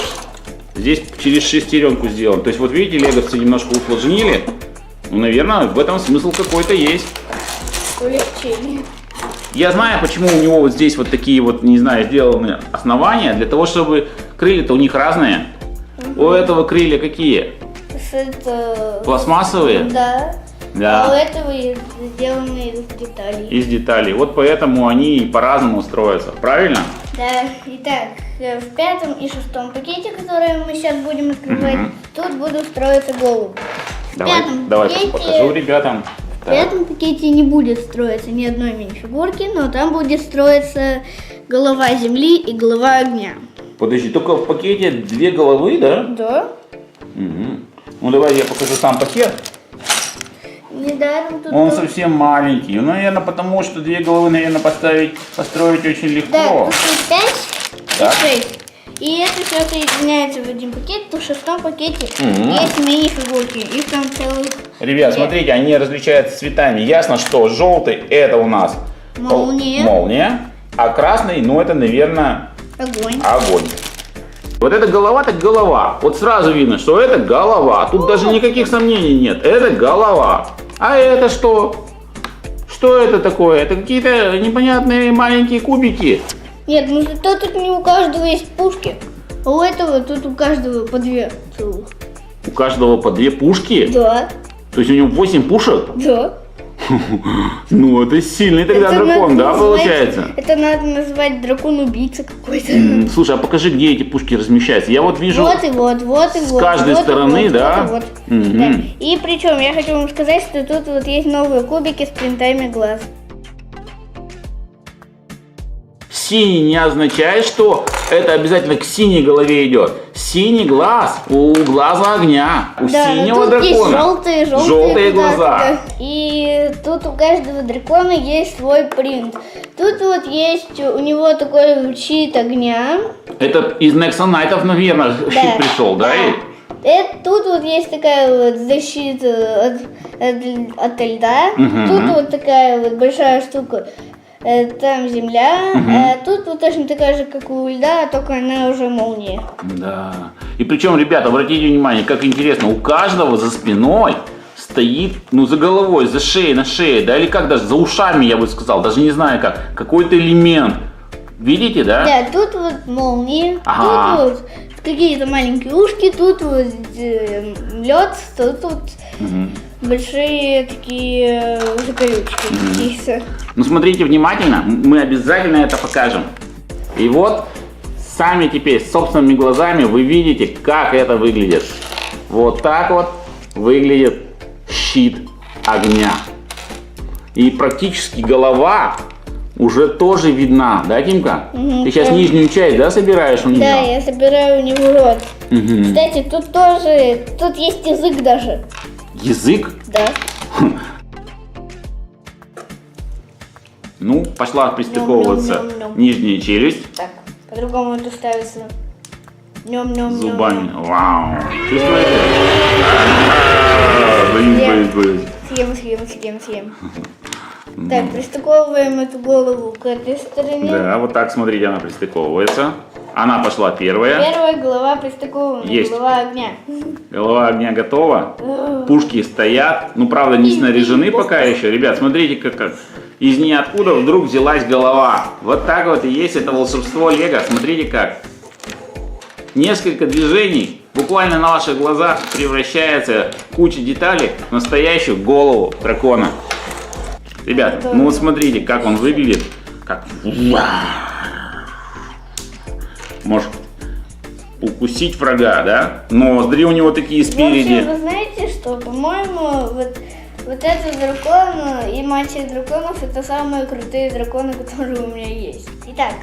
Здесь через шестеренку сделан. То есть вот видите, леговцы немножко усложнили. Ну, наверное, в этом смысл какой-то есть. Улегчение. Я знаю, почему у него вот здесь вот такие вот, не знаю, сделаны основания. Для того, чтобы крылья-то у них разные. У этого крылья какие? Это... Пластмассовые? Да. Да. А у этого сделаны из деталей. Из деталей. Вот поэтому они и по-разному строятся. Правильно? Да, итак, в 5 и 6 пакете, которые мы сейчас будем открывать, тут будут строиться головы. Давай покажу ребятам. В 5 пакете не будет строиться ни одной мини-фигурки, но там будет строиться голова земли и голова огня. Подожди, только в пакете 2 головы, да? Да. Угу. Ну давай я покажу сам пакет. Недаром тут... Он совсем маленький. Ну, наверное, потому что 2 головы, наверное, построить очень легко. Да, тут 5 Так. и 6. И это все соединяется в один пакет, то в 6 пакете есть мини-фигурки. Их там целых... Ребят, 2. смотрите, они различаются цветами. Ясно, что желтый это у нас молния, а красный, ну это, наверное, Огонь. огонь. Вот эта голова так голова. Вот сразу видно, что это голова. Тут даже никаких сомнений нет. Это голова. А это что? Что это такое? Это какие-то непонятные маленькие кубики. Нет, ну зато тут не у каждого есть пушки. А у этого тут у каждого по 2 целых. У каждого по 2 пушки. Да. То есть у него 8 пушек? Да. Ну, это сильный тогда Это дракон, надо да, назвать- получается? Это надо назвать дракон-убийца какой-то. Слушай, а покажи, где эти пушки размещаются. Я вот вижу Вот и вот, вот и вот. с каждой вот и стороны, вот, да? вот и вот. Мгм. Да. И причем я хочу вам сказать, что тут вот есть новые кубики с принтами глаз. синий не означает, что это обязательно к синей голове идет. Синий глаз у глаза огня, у синего тут дракона. Есть желтые глаза. И тут у каждого дракона есть свой принт. Тут вот есть у него такой щит огня. Это из Нексонайтов, наверное, щит пришел, да? Тут вот есть такая вот защита от льда. Тут вот такая вот большая штука. Там земля. Тут вот точно такая же, как у льда, только она уже молния. Да. И причем, ребята, обратите внимание, как интересно, у каждого за спиной стоит, ну, за головой, за шеей, на шее, да, или как даже, за ушами, я бы сказал, даже не знаю как, какой-то элемент. Видите, да? Да, тут вот молнии, Ага. тут вот какие-то маленькие ушки, тут вот лед, тут большие такие закорючки какие-то. Ну, смотрите внимательно, мы обязательно это покажем. И вот, сами теперь, собственными глазами вы видите, как это выглядит. Вот так вот выглядит щит огня. И практически голова уже тоже видна, да, Тимка? Ты сейчас нижнюю часть, да, собираешь у нее? Да, я собираю у него рот. Кстати, тут тоже, тут есть язык даже. Язык? Да. Ну, пошла пристыковываться Ням-ням-ням-ням. нижняя челюсть Так, по-другому это ставится. Ням-ням-ням. зубами. Вау. Чувствуете? Блин. Съем. Так, пристыковываем эту голову к этой стороне. Да, вот так, смотрите, она пристыковывается. Она пошла первая. Первая голова пристыкована. Есть. Голова огня. Голова огня готова. Пушки стоят. Ну, правда, не снаряжены пока еще. Ребят, смотрите, как из ниоткуда вдруг взялась голова. Вот так вот и есть это волшебство Лего. Смотрите как. Несколько движений, буквально на ваших глазах превращается куча деталей в настоящую голову дракона. Ребят, ну вот смотрите, как он выглядит. Как... Может укусить врага, да? Ноздри у него такие В общем, спереди. вы знаете, что, по-моему, вот этот дракон и мать драконов — это самые крутые драконы, которые у меня есть. Итак,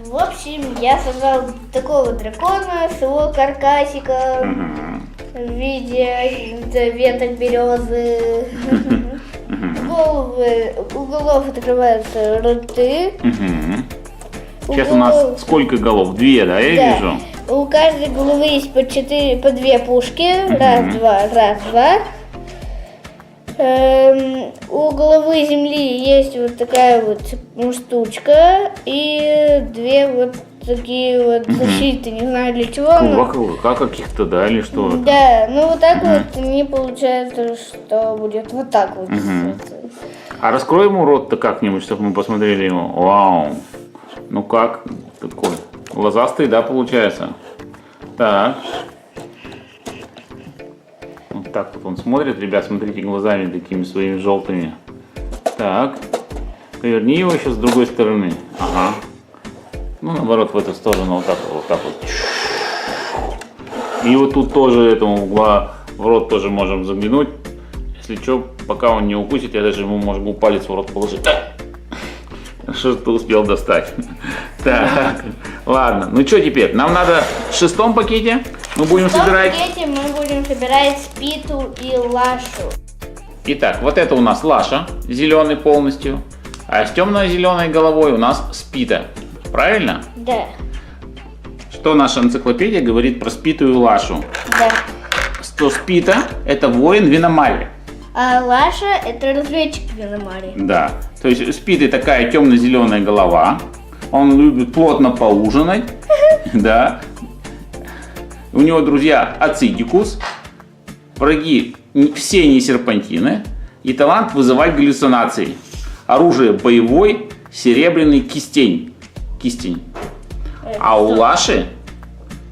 в общем, я создал такого дракона с его каркасиком в виде веток березы. У голов открываются рты. Сейчас у нас сколько голов? Две, да, я вижу? У каждой головы есть по две пушки. Раз, два. У головы земли есть вот такая вот штучка и две вот такие вот защиты, не знаю для чего. Как каких-то, да, или что? Да, ну вот так вот не получается, что будет вот так вот. А раскрой ему рот-то как-нибудь, чтобы мы посмотрели его. Вау. Ну как? Такой глазастый, да, получается? Так. Вот так вот он смотрит, ребят, смотрите, глазами такими своими желтыми. Так. Поверни его еще с другой стороны. Ага. Ну, наоборот, в эту сторону, вот так вот. И вот тут тоже этому в рот тоже можем заглянуть. Если что, пока он не укусит, я даже ему могу палец в рот положить. Что ты успел достать? Так, ладно. Ну что теперь? Нам надо в шестом пакете. Мы будем собирать... В пакете мы будем собирать спиту и лашу. Итак, вот это у нас лаша, зеленый полностью. А с темно-зеленой головой у нас спита. Правильно? Да. Что наша энциклопедия говорит про спиту и лашу? Да. Что спита – это воин Виномари. А лаша — это разведчик Виномари. Да. То есть спиты такая темно-зеленая голова. Он любит плотно поужинать. Да. У него друзья ацидикус. Враги все не серпантины. И талант вызывать галлюцинации. Оружие боевой, серебряный кистень. А у Лаши,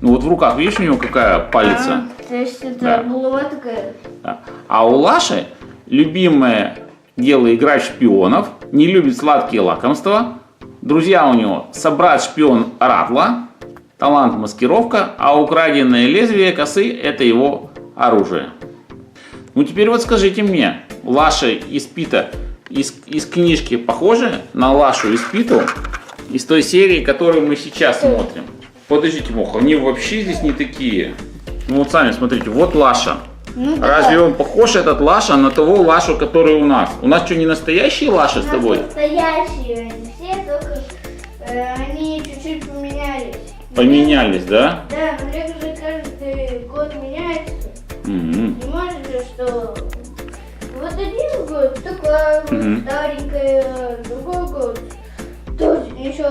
ну вот в руках, видишь, у него какая палица? То есть это голова такая. Да. А у Лаши любимое дело играть в шпионов, не любит сладкие лакомства. Друзья у него собрат-шпион Ратла, талант маскировка, а украденное лезвие косы — это его оружие. Ну теперь вот скажите мне, Лаша и Спита из книжки похожи на Лашу и Спиту? из той серии, которую мы сейчас смотрим. Подождите, Тимох, они вообще здесь не такие. Ну вот сами смотрите, вот Лаша. Ну, Разве да. он похож, этот Лаша, на того Лашу, который у нас? У нас что, не настоящие Лаши с тобой? Настоящие они все, только они чуть-чуть поменялись. Поменялись, да? Да, но Лего же каждый год меняется. Мгм. Не может же, что вот один год такая вот старенькая, другой год тоже еще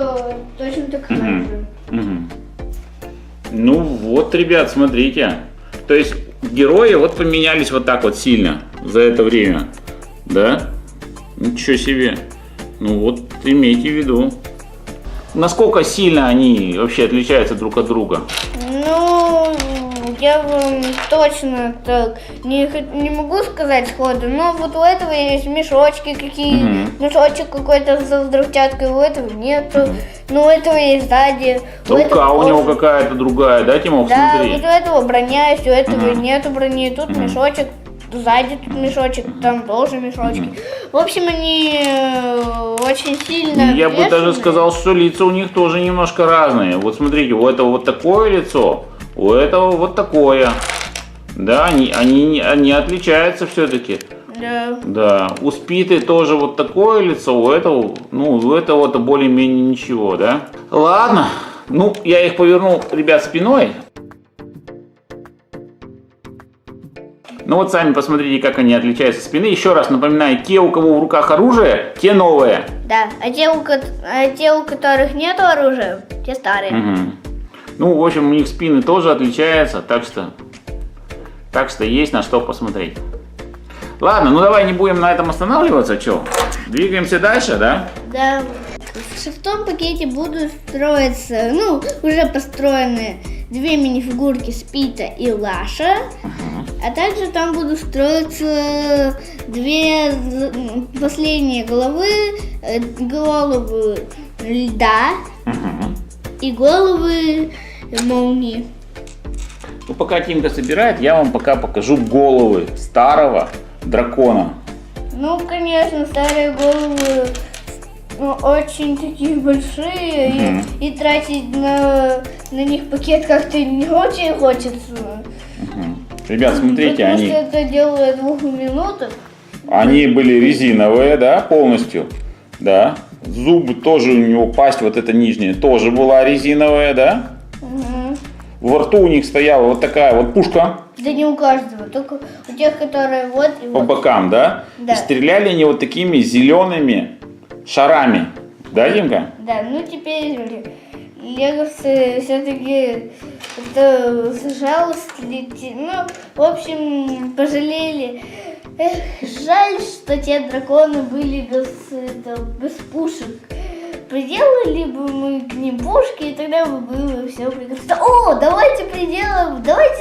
точно такая же. Мгм. Ну вот, ребят, смотрите. То есть герои вот поменялись вот так вот сильно за это время. Да? Ничего себе. Ну вот, имейте в виду. Насколько сильно они вообще отличаются друг от друга? Ну, я вам точно так не могу сказать сходу, но вот у этого есть мешочки какие, мешочек какой-то со взрывчаткой, у этого нету, но у этого есть сзади. Рука у него какая-то другая, да, Тимох? Да, Смотри. вот у этого броня есть, у этого нету брони, тут мешочек, сзади тут мешочек, там тоже мешочки. В общем, они очень сильно Я бы даже взвешенные. сказал, что лица у них тоже немножко разные. Вот смотрите, у этого вот такое лицо, у этого вот такое. Да, они отличаются все-таки. Да. Да, у Спиты тоже вот такое лицо, у этого, ну, у этого-то более-менее ничего, да? Ладно, ну, я их повернул, ребят, спиной. Ну вот сами посмотрите, как они отличаются со спины. Еще раз напоминаю, те, у кого в руках оружие, те новые. Да, а те, у которых нет оружия, те старые. Мгм. Ну, в общем, у них спины тоже отличаются, так что есть на что посмотреть. Ладно, ну давай не будем на этом останавливаться, что? Двигаемся дальше, да? Да. В шестом пакете будут строиться, ну, уже построены две минифигурки Спита и Лаша. А также там будут строиться две последние головы льда и головы молнии. Ну, пока Тимка собирает, я вам пока покажу головы старого дракона. Ну, конечно, старые головы очень такие большие, и тратить на них пакет как-то не очень хочется. Ребят, смотрите, Потому что это делает 2 минутах. они были резиновые, да, полностью, да. Зубы тоже у него, пасть вот эта нижняя тоже была резиновая, да. Во рту у них стояла вот такая вот пушка Да не у каждого, только у тех, которые вот и по вот. бокам, да. Да. И стреляли они вот такими зелеными шарами, да, Димка? Да, ну теперь леговцы все-таки это жалостливые, ну, в общем, пожалели. Эх, жаль, что те драконы были без пушек. Приделали бы мы к ним пушки, и тогда бы было все прекрасно. О, давайте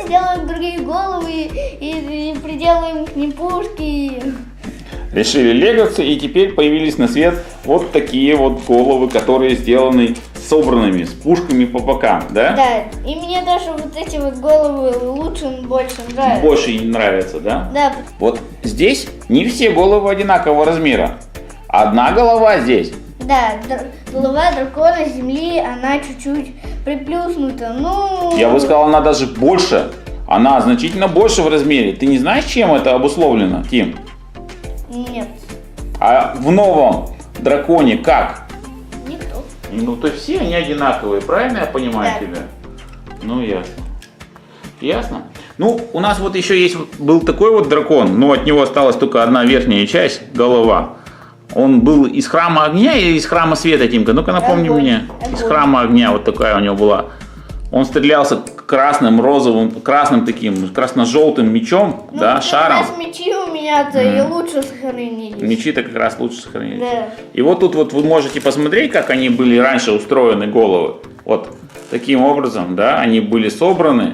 сделаем другие головы и приделаем к ним пушки. Решили леговцы, и теперь появились на свет вот такие вот головы, которые сделаны собранными, с пушками по бокам, да? Да, и мне даже вот эти вот головы больше нравятся. Больше нравятся, да? Да, Вот здесь не все головы одинакового размера. Одна голова здесь. да, голова дракона земли, она чуть-чуть приплюснута, ну... Я бы сказал, она даже больше. Она значительно больше в размере. Ты не знаешь, чем это обусловлено, Тим? Нет, А в новом драконе как? никто. Ну, то есть все они одинаковые, правильно я понимаю Да. тебя? Ну, ясно. Ясно. Ну, у нас вот еще есть, был такой вот дракон, но от него осталась только одна верхняя часть, голова. Он был из храма огня или из храма света, Тимка? Ну-ка напомни Огонь. мне. Из Огонь. храма огня, вот такая у него была. Он стрелялся красным, розовым, красным таким, красно-желтым мечом, Ну, да, как шаром. раз мечи у меня-то и лучше сохранились. Мечи-то как раз лучше сохранились. Да. И вот тут вот вы можете посмотреть, как они были раньше устроены, головы. Вот таким образом, да, они были собраны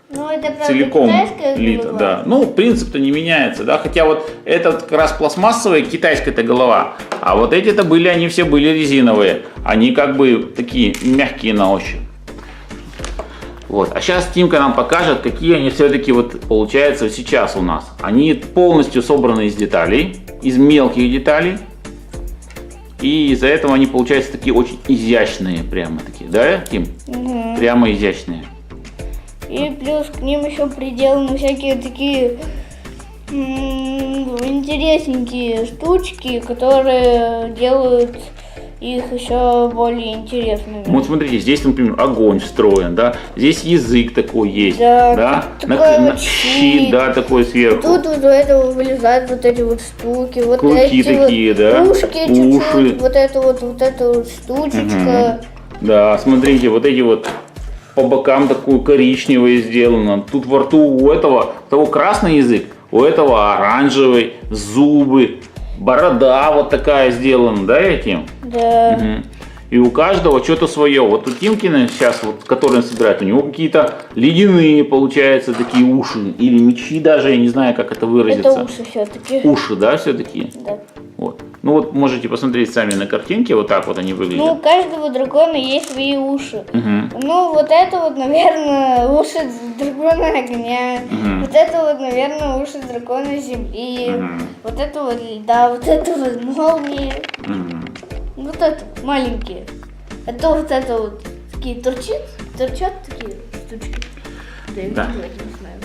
Ну, это правда целиком. китайская лито, голова. да. Ну, принцип-то не меняется, да. Хотя вот этот как раз пластмассовая китайская-то голова, а вот эти-то были, они все были резиновые. Они как бы такие мягкие на ощупь. Вот. А сейчас Тимка нам покажет, какие они все-таки вот получаются сейчас у нас. Они полностью собраны из деталей, из мелких деталей. И из-за этого они получаются такие очень изящные, прямо такие, да, Тим? Мгм. Прямо изящные. И плюс к ним еще приделаны всякие такие интересненькие штучки, которые делают их еще более интересными. Вот смотрите, здесь, например, огонь встроен, да, здесь язык такой есть, Да, да, такой вот щит, щит. да, такой сверху. Тут вот у этого вылезают вот эти вот штуки, вот Клыки эти такие, вот да, ушки чуть-чуть, уши. вот эта вот штучечка. Да, смотрите, вот эти вот по бокам такую коричневое сделано. Тут во рту у этого того красный язык, у этого оранжевый, зубы, борода вот такая сделана, да, этим? Да. Мгм. И у каждого что-то свое. Вот у Тимкина сейчас, вот, который он собирает, у него какие-то ледяные, получается, такие уши. Или мечи даже, я не знаю, как это выразиться. Это уши все-таки. Уши, да, все-таки? Да. Вот. Ну вот можете посмотреть сами на картинке, вот так вот они Ну, у выглядят. каждого дракона есть свои уши. Мгм. Ну, вот это вот, наверное, уши дракона огня. Мгм. Вот это вот, наверное, уши дракона земли. Мгм. Вот это вот льда, вот это вот молнии. Мгм. Вот это маленькие. Вот это вот такие торчат такие штучки. Да, я Да. не знаю.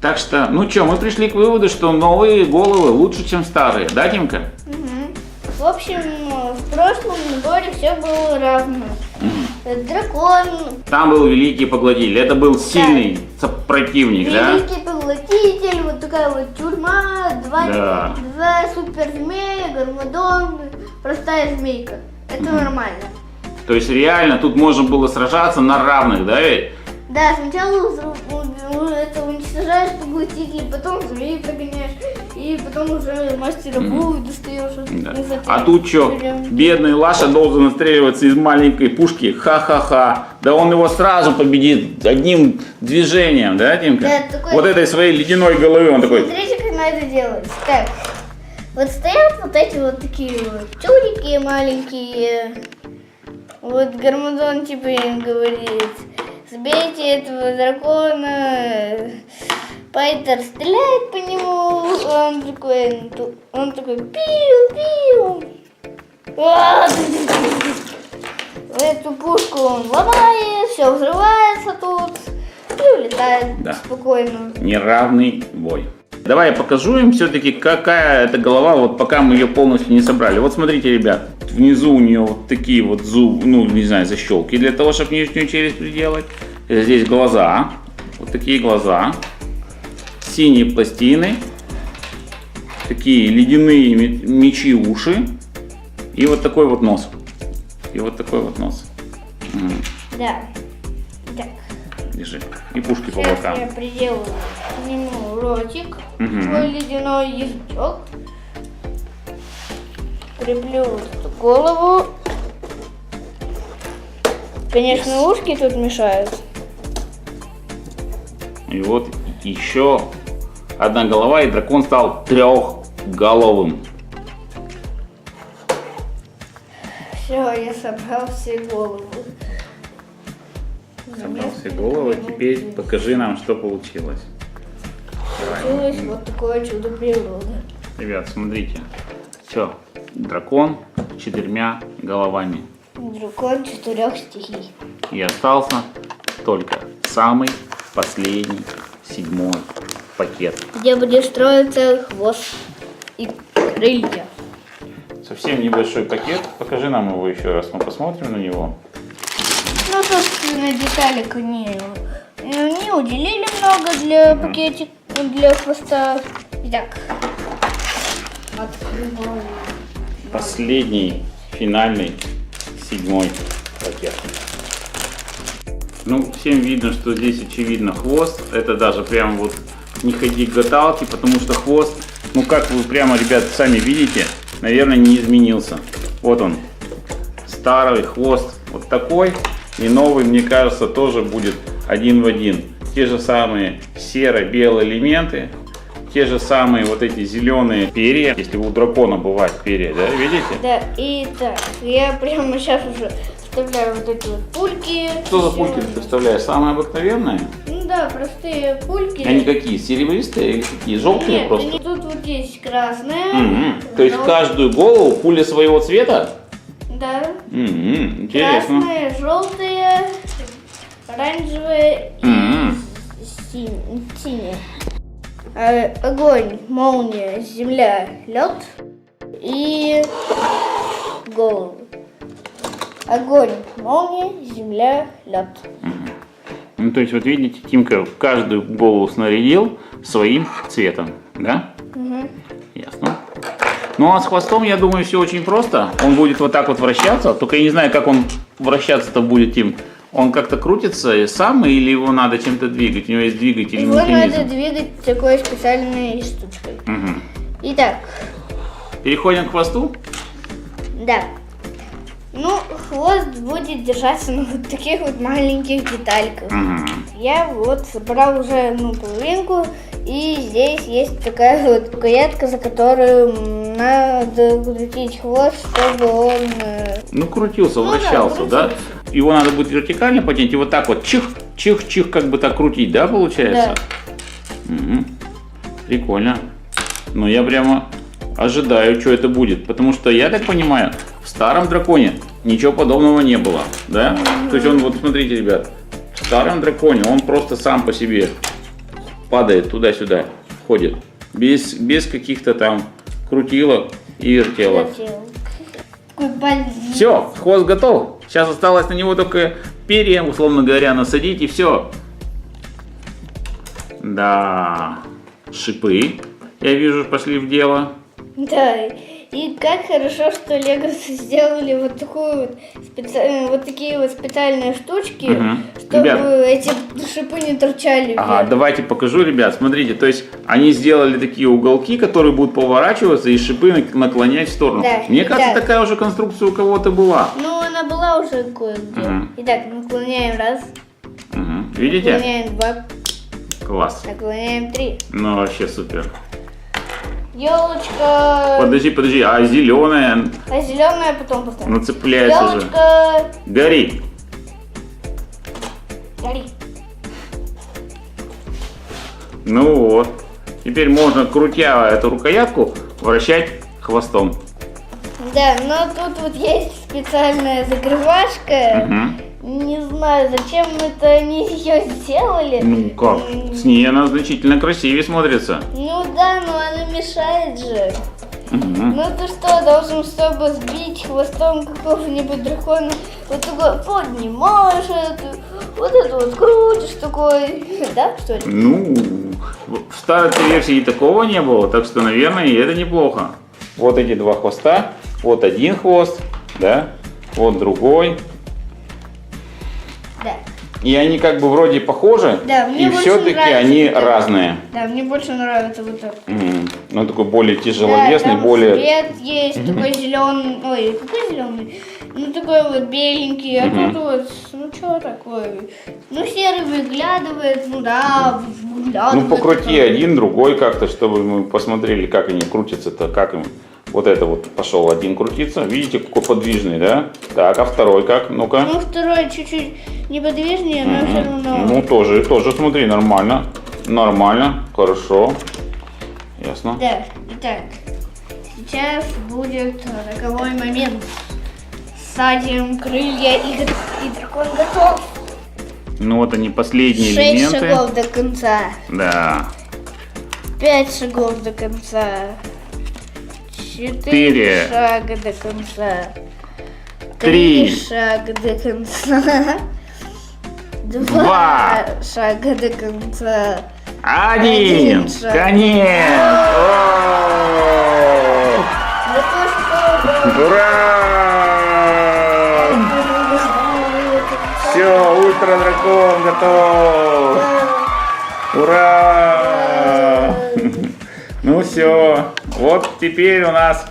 Так что, ну что, мы пришли к выводу, что новые головы лучше, чем старые, да, Тимка? Мгм. В общем, в прошлом наборе все было разное. Дракон, Там был великий поглотитель, это был сильный противник, да? великий поглотитель, вот такая вот тюрьма, Да. два супер змея, гармадон, простая змейка. Это нормально. То есть реально тут можно было сражаться на равных, да ведь? Да, сначала это уничтожаешь поглотителей, потом змеи прогоняешь, и потом уже мастера Бу достаешь. Да. из этой А тут что, тюрьмы. бедный Лаша должен отстреливаться из маленькой пушки, ха-ха-ха. Да он его сразу победит одним движением, да, Тимка? Да, такой- Вот этой своей ледяной головы, он такой... Смотрите, как надо делать. Так, вот стоят вот эти вот такие вот чурики маленькие. Вот Гармадон типа им говорит: сбейте этого дракона. Пайтер стреляет по нему, он такой пиу-пиу. Эту пушку он ломает, все взрывается тут и улетает Да. спокойно. Неравный бой. Давай я покажу им все-таки, какая это голова, вот пока мы ее полностью не собрали. Вот смотрите, ребят, внизу у нее вот такие вот зубы, ну, не знаю, защелки для того, чтобы нижнюю челюсть приделать. Здесь глаза, вот такие глаза, синие пластины, такие ледяные мечи уши и вот такой вот нос. И вот такой вот нос. Да. Так. Держи. И пушки по Сейчас бокам. я приделаю к нему ротик, Мгм. свой ледяной язычок. Креплю вот эту голову. Конечно, ушки тут мешают. И вот еще одна голова, и дракон стал трехголовым. Все, я собрал все головы. Собрал все головы, теперь покажи нам, что получилось. Получилось вот такое чудо природы. Ребят, смотрите. Все, дракон с 4 головами. Дракон 4 стихий. И остался только самый последний, 7-й пакет. Где будет строиться хвост и крылья. Совсем небольшой пакет. Покажи нам его еще раз, мы посмотрим на него. Ну, собственно, деталек не уделили много для пакетика, для хвоста. Итак, открываю. Последний, финальный, 7-й пакет. Ну, всем видно, что здесь очевидно хвост. Это даже прям вот не ходи к гадалке, потому что хвост, ну как вы прямо, ребят, сами видите, наверное, не изменился. Вот он, старый хвост вот такой. И новый, мне кажется, тоже будет один в один. Те же самые серо-белые элементы, те же самые вот эти зеленые перья. Если у дракона бывают перья, да, видите? Да, и так, я прямо сейчас уже вставляю вот эти вот пульки. Что за пульки ты вставляешь? Самые обыкновенные? Ну да, простые пульки. Они какие? Серебристые или какие? Желтые Нет, просто? они тут вот есть красные. То есть желтые. каждую голову пуля своего цвета? Да. Интересно. Красные, желтые, оранжевые и синие. Огонь, молния, земля, лед и головы. Огонь, молния, земля, лед. Ну, то есть, вот видите, Тимка каждую голову снарядил своим цветом, да? Ясно. Ну, а с хвостом, я думаю, все очень просто. Он будет вот так вот вращаться, только я не знаю, как он вращаться-то будет, Тим. Он как-то крутится сам или его надо чем-то двигать? У него есть двигатель или Его механизм? надо двигать такой специальной штучкой. Итак, Переходим к хвосту. да. Ну, хвост будет держаться на вот таких вот маленьких детальках. Я вот собрал уже половинку, и здесь есть такая вот рукоятка, за которую надо крутить хвост, чтобы он... Ну, крутился, вращался, да? Его надо будет вертикально поднять и вот так вот чих-чих как бы так крутить, да, получается? Да. Прикольно. Но я прямо ожидаю, что это будет, потому что, я так понимаю, в старом драконе ничего подобного не было, да? То есть он, вот смотрите, ребят, в старом драконе он просто сам по себе падает туда-сюда, ходит, без каких-то там крутилок и вертелок. Все, хвост готов. Сейчас осталось на него только перья, условно говоря, насадить, и все. Да, шипы, я вижу, пошли в дело. Да, и как хорошо, что Лего сделали вот такую вот такие вот специальные штучки, чтобы Ребят, эти шипы не торчали. Ага, давайте покажу, ребят, смотрите, то есть они сделали такие уголки, которые будут поворачиваться и шипы наклонять в сторону. Да, Мне кажется, да. такая уже конструкция у кого-то была. Ну, она была уже кое-где. Итак, наклоняем раз, Видите? наклоняем два, Класс. наклоняем три. Ну, вообще супер. Елочка. Подожди, а зеленая А зеленая потом поставим. нацепляется же. Елочка. Гори. Гори. Ну вот. Теперь можно, крутя эту рукоятку, вращать хвостом. Да, но тут вот есть специальная закрывашка. Не знаю, зачем это они ее сделали. Ну как? С ней она значительно красивее смотрится. Ну да, но она мешает же. Ну ты что, должен, чтобы сбить хвостом какого-нибудь дракона, вот такой поднимаешь это, вот это вот крутишь такой, да, что ли? Ну, в старой версии такого не было, так что, наверное, и это неплохо. Вот эти два хвоста, вот один хвост, да, вот другой. Да. И они как бы вроде похожи, Да, мне и больше все-таки нравится они вот это. разные. Да, мне больше нравится вот так. Ну, такой более Да, тяжеловесный, там более... цвет есть, такой зеленый, ой, какой зеленый? Ну, такой вот беленький, а тут вот, ну, что такое? Ну, серый выглядывает, ну, да, выглядывает. Ну, покрути такой. один, другой как-то, чтобы мы посмотрели, как они крутятся-то, как им. Вот это вот пошел один крутиться, видите, какой подвижный, да? Так, а второй как? Ну-ка. Ну, второй чуть-чуть неподвижнее, но все равно. Ну, тоже, смотри, нормально. Нормально, хорошо. Ясно. Да, итак, сейчас будет роковой момент. Садим крылья, и дракон готов. Ну, вот они, последние 6 элементы. шагов до конца. Да. 5 шагов до конца. 4 4. шага до конца. 3. 3 шага до конца. 2 2. шага до конца. 1. шаг. Конец. О! Ура! Все, ультра-дракон готов. Ура! Ну все, вот теперь у нас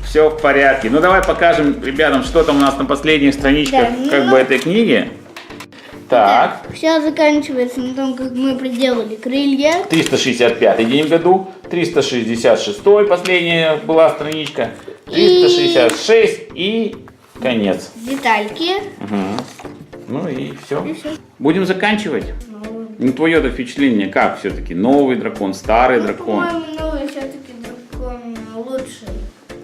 все в порядке. Ну давай покажем ребятам, что там у нас на последних страничках этой книги. Так. Все заканчивается на том, как мы проделали крылья. 365 день в году, 366 последняя была страничка, 366 и конец. Детальки. Ну и все. Будем заканчивать. Ну, твое-то впечатление как все-таки? Новый дракон, старый дракон? По-моему, новый все-таки дракон лучше.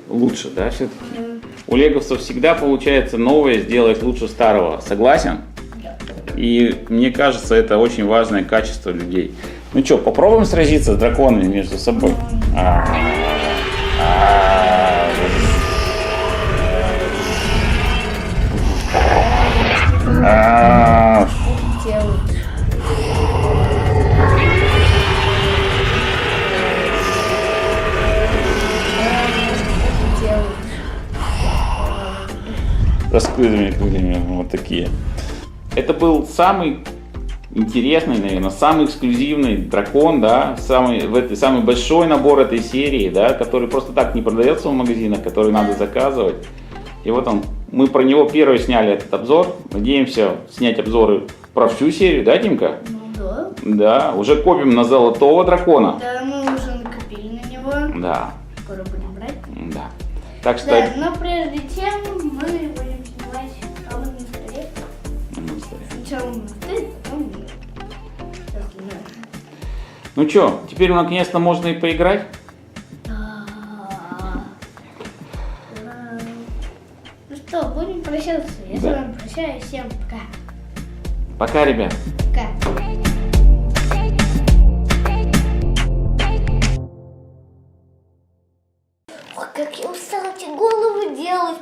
Лучше, да, все-таки? У леговцев всегда получается новое сделать лучше старого. Согласен? Да. И мне кажется, это очень важное качество людей. Ну что, попробуем сразиться с драконами между собой? Делают. Делают. Раскрытыми крыльями, вот такие. Это был самый интересный, наверное, самый эксклюзивный дракон, да, самый большой набор этой серии, да, который просто так не продается в магазинах, который надо заказывать. И вот он, мы про него первый сняли этот обзор. Надеемся снять обзоры про всю серию, да, Димка? Ну да. Да, уже копим на золотого дракона. Да, мы уже накопили на него. Да, Скоро будем брать. да. Так что... Да, но прежде чем мы будем снимать самый на столе. Сначала на столе, потом всё остальное. Ну что, теперь наконец-то можно и поиграть? Ну что, будем прощаться. Я с Да. вами прощаюсь. Всем пока. Пока, ребят. Пока. Ой, как я устала эти головы делать.